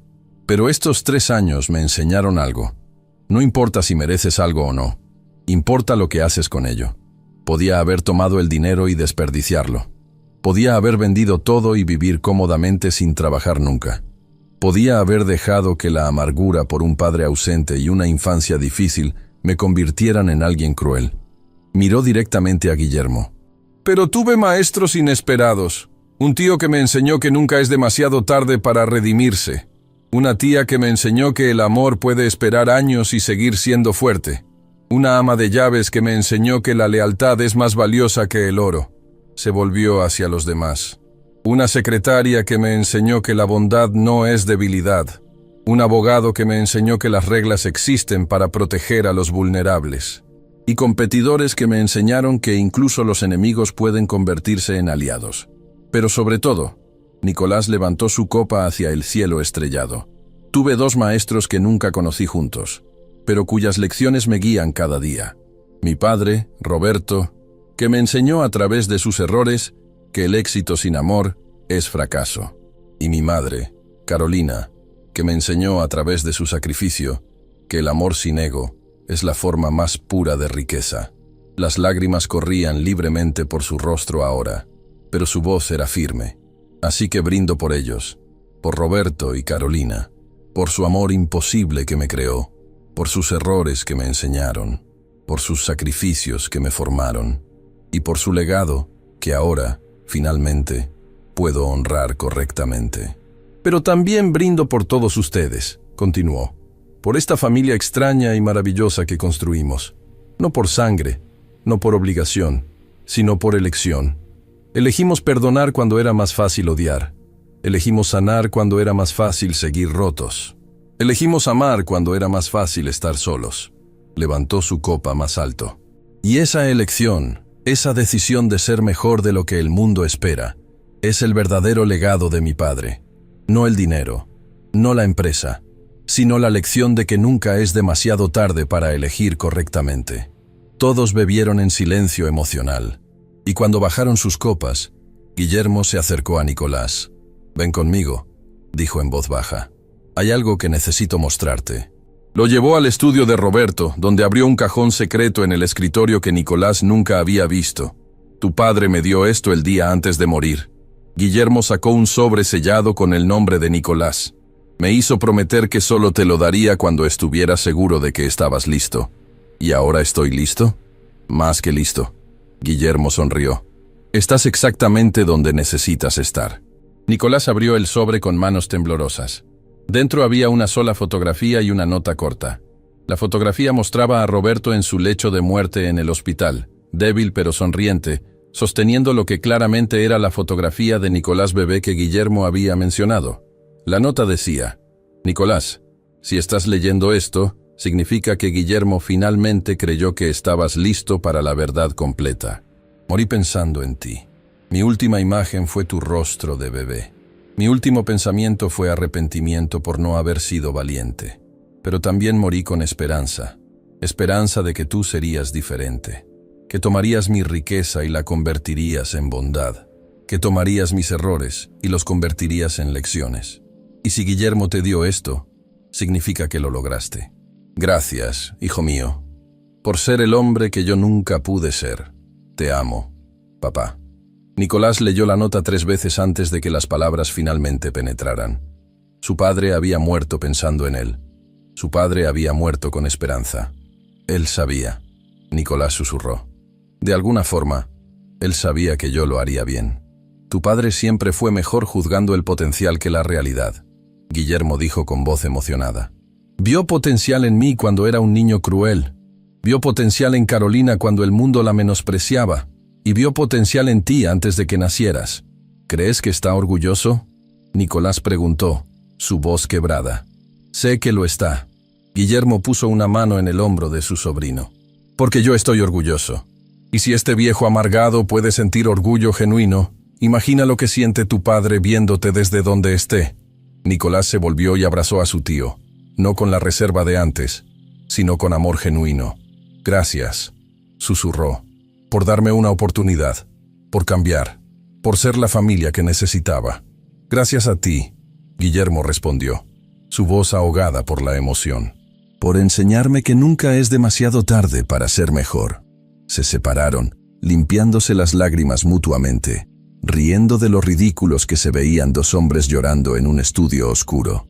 Pero estos 3 años me enseñaron algo. No importa si mereces algo o no. Importa lo que haces con ello. Podía haber tomado el dinero y desperdiciarlo. Podía haber vendido todo y vivir cómodamente sin trabajar nunca. Podía haber dejado que la amargura por un padre ausente y una infancia difícil me convirtieran en alguien cruel. Miró directamente a Guillermo. Pero tuve maestros inesperados. Un tío que me enseñó que nunca es demasiado tarde para redimirse. Una tía que me enseñó que el amor puede esperar años y seguir siendo fuerte. Una ama de llaves que me enseñó que la lealtad es más valiosa que el oro. Se volvió hacia los demás. Una secretaria que me enseñó que la bondad no es debilidad. Un abogado que me enseñó que las reglas existen para proteger a los vulnerables. Y competidores que me enseñaron que incluso los enemigos pueden convertirse en aliados. Pero sobre todo, Nicolás levantó su copa hacia el cielo estrellado. Tuve 2 maestros que nunca conocí juntos, pero cuyas lecciones me guían cada día. Mi padre, Roberto, que me enseñó a través de sus errores que el éxito sin amor es fracaso. Y mi madre, Carolina, que me enseñó a través de su sacrificio que el amor sin ego es la forma más pura de riqueza. Las lágrimas corrían libremente por su rostro ahora, pero su voz era firme. Así que brindo por ellos, por Roberto y Carolina, por su amor imposible que me creó, por sus errores que me enseñaron, por sus sacrificios que me formaron, y por su legado que ahora, finalmente, puedo honrar correctamente. Pero también brindo por todos ustedes, continuó, por esta familia extraña y maravillosa que construimos, no por sangre, no por obligación, sino por elección. Elegimos perdonar cuando era más fácil odiar. Elegimos sanar cuando era más fácil seguir rotos. Elegimos amar cuando era más fácil estar solos. Levantó su copa más alto. Y esa elección, esa decisión de ser mejor de lo que el mundo espera, es el verdadero legado de mi padre. No el dinero, no la empresa, sino la lección de que nunca es demasiado tarde para elegir correctamente. Todos bebieron en silencio emocional. Y cuando bajaron sus copas, Guillermo se acercó a Nicolás. «Ven conmigo», dijo en voz baja. «Hay algo que necesito mostrarte». Lo llevó al estudio de Roberto, donde abrió un cajón secreto en el escritorio que Nicolás nunca había visto. «Tu padre me dio esto el día antes de morir». Guillermo sacó un sobre sellado con el nombre de Nicolás. «Me hizo prometer que solo te lo daría cuando estuviera seguro de que estabas listo». «¿Y ahora estoy listo?» «Más que listo». Guillermo sonrió. «Estás exactamente donde necesitas estar». Nicolás abrió el sobre con manos temblorosas. Dentro había una sola fotografía y una nota corta. La fotografía mostraba a Roberto en su lecho de muerte en el hospital, débil pero sonriente, sosteniendo lo que claramente era la fotografía de Nicolás bebé que Guillermo había mencionado. La nota decía: «Nicolás, si estás leyendo esto, significa que Guillermo finalmente creyó que estabas listo para la verdad completa. Morí pensando en ti. Mi última imagen fue tu rostro de bebé. Mi último pensamiento fue arrepentimiento por no haber sido valiente. Pero también morí con esperanza. Esperanza de que tú serías diferente. Que tomarías mi riqueza y la convertirías en bondad. Que tomarías mis errores y los convertirías en lecciones. Y si Guillermo te dio esto, significa que lo lograste. Gracias, hijo mío, por ser el hombre que yo nunca pude ser. Te amo, papá». Nicolás leyó la nota 3 veces antes de que las palabras finalmente penetraran. Su padre había muerto pensando en él. Su padre había muerto con esperanza. Él sabía. Nicolás susurró. «De alguna forma, él sabía que yo lo haría bien. Tu padre siempre fue mejor juzgando el potencial que la realidad», Guillermo dijo con voz emocionada. «Vio potencial en mí cuando era un niño cruel. Vio potencial en Carolina cuando el mundo la menospreciaba. Y vio potencial en ti antes de que nacieras. ¿Crees que está orgulloso? Nicolás preguntó, su voz quebrada. Sé que lo está. Guillermo puso una mano en el hombro de su sobrino. Porque yo estoy orgulloso. Y si este viejo amargado puede sentir orgullo genuino, imagina lo que siente tu padre viéndote desde donde esté. Nicolás se volvió y abrazó a su tío, no con la reserva de antes, sino con amor genuino. Gracias, susurró, por darme una oportunidad, por cambiar, por ser la familia que necesitaba. Gracias a ti, Guillermo respondió, su voz ahogada por la emoción. Por enseñarme que nunca es demasiado tarde para ser mejor. Se separaron, limpiándose las lágrimas mutuamente, riendo de lo ridículos que se veían dos hombres llorando en un estudio oscuro.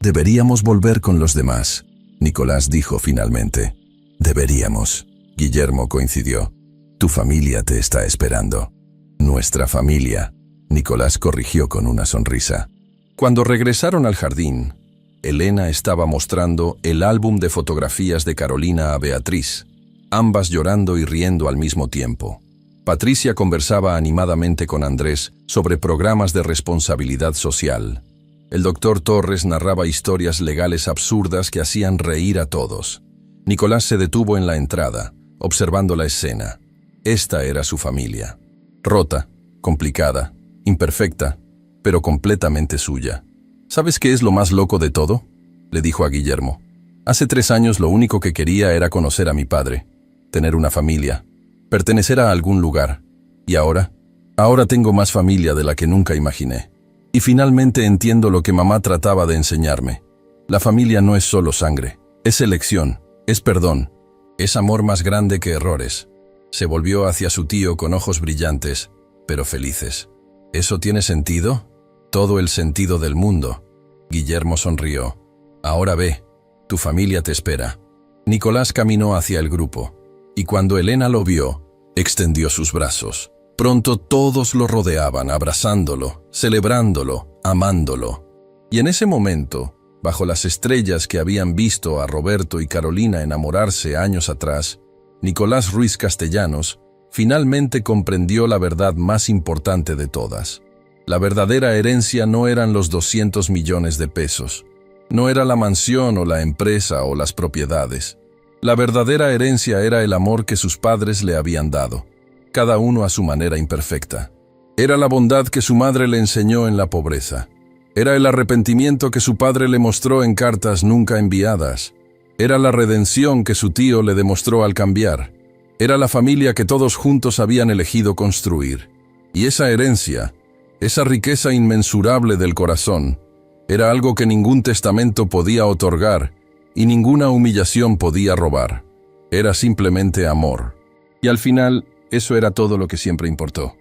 Deberíamos volver con los demás, Nicolás dijo finalmente. Deberíamos, Guillermo coincidió. Tu familia te está esperando. Nuestra familia, Nicolás corrigió con una sonrisa. Cuando regresaron al jardín, Elena estaba mostrando el álbum de fotografías de Carolina a Beatriz, ambas llorando y riendo al mismo tiempo. Patricia conversaba animadamente con Andrés sobre programas de responsabilidad social. El doctor Torres narraba historias legales absurdas que hacían reír a todos. Nicolás se detuvo en la entrada, observando la escena. Esta era su familia. Rota, complicada, imperfecta, pero completamente suya. ¿Sabes qué es lo más loco de todo?, le dijo a Guillermo. Hace 3 años lo único que quería era conocer a mi padre, tener una familia, pertenecer a algún lugar. ¿Y ahora? Ahora tengo más familia de la que nunca imaginé. Y finalmente entiendo lo que mamá trataba de enseñarme. La familia no es solo sangre, es elección, es perdón, es amor más grande que errores. Se volvió hacia su tío con ojos brillantes, pero felices. ¿Eso tiene sentido? Todo el sentido del mundo. Guillermo sonrió. Ahora ve, tu familia te espera. Nicolás caminó hacia el grupo, y cuando Elena lo vio, extendió sus brazos. Pronto todos lo rodeaban, abrazándolo, celebrándolo, amándolo. Y en ese momento, bajo las estrellas que habían visto a Roberto y Carolina enamorarse años atrás, Nicolás Ruiz Castellanos finalmente comprendió la verdad más importante de todas. La verdadera herencia no eran los 200 millones de pesos. No era la mansión o la empresa o las propiedades. La verdadera herencia era el amor que sus padres le habían dado, cada uno a su manera imperfecta. Era la bondad que su madre le enseñó en la pobreza. Era el arrepentimiento que su padre le mostró en cartas nunca enviadas. Era la redención que su tío le demostró al cambiar. Era la familia que todos juntos habían elegido construir. Y esa herencia, esa riqueza inmensurable del corazón, era algo que ningún testamento podía otorgar y ninguna humillación podía robar. Era simplemente amor. Y al final, eso era todo lo que siempre importó.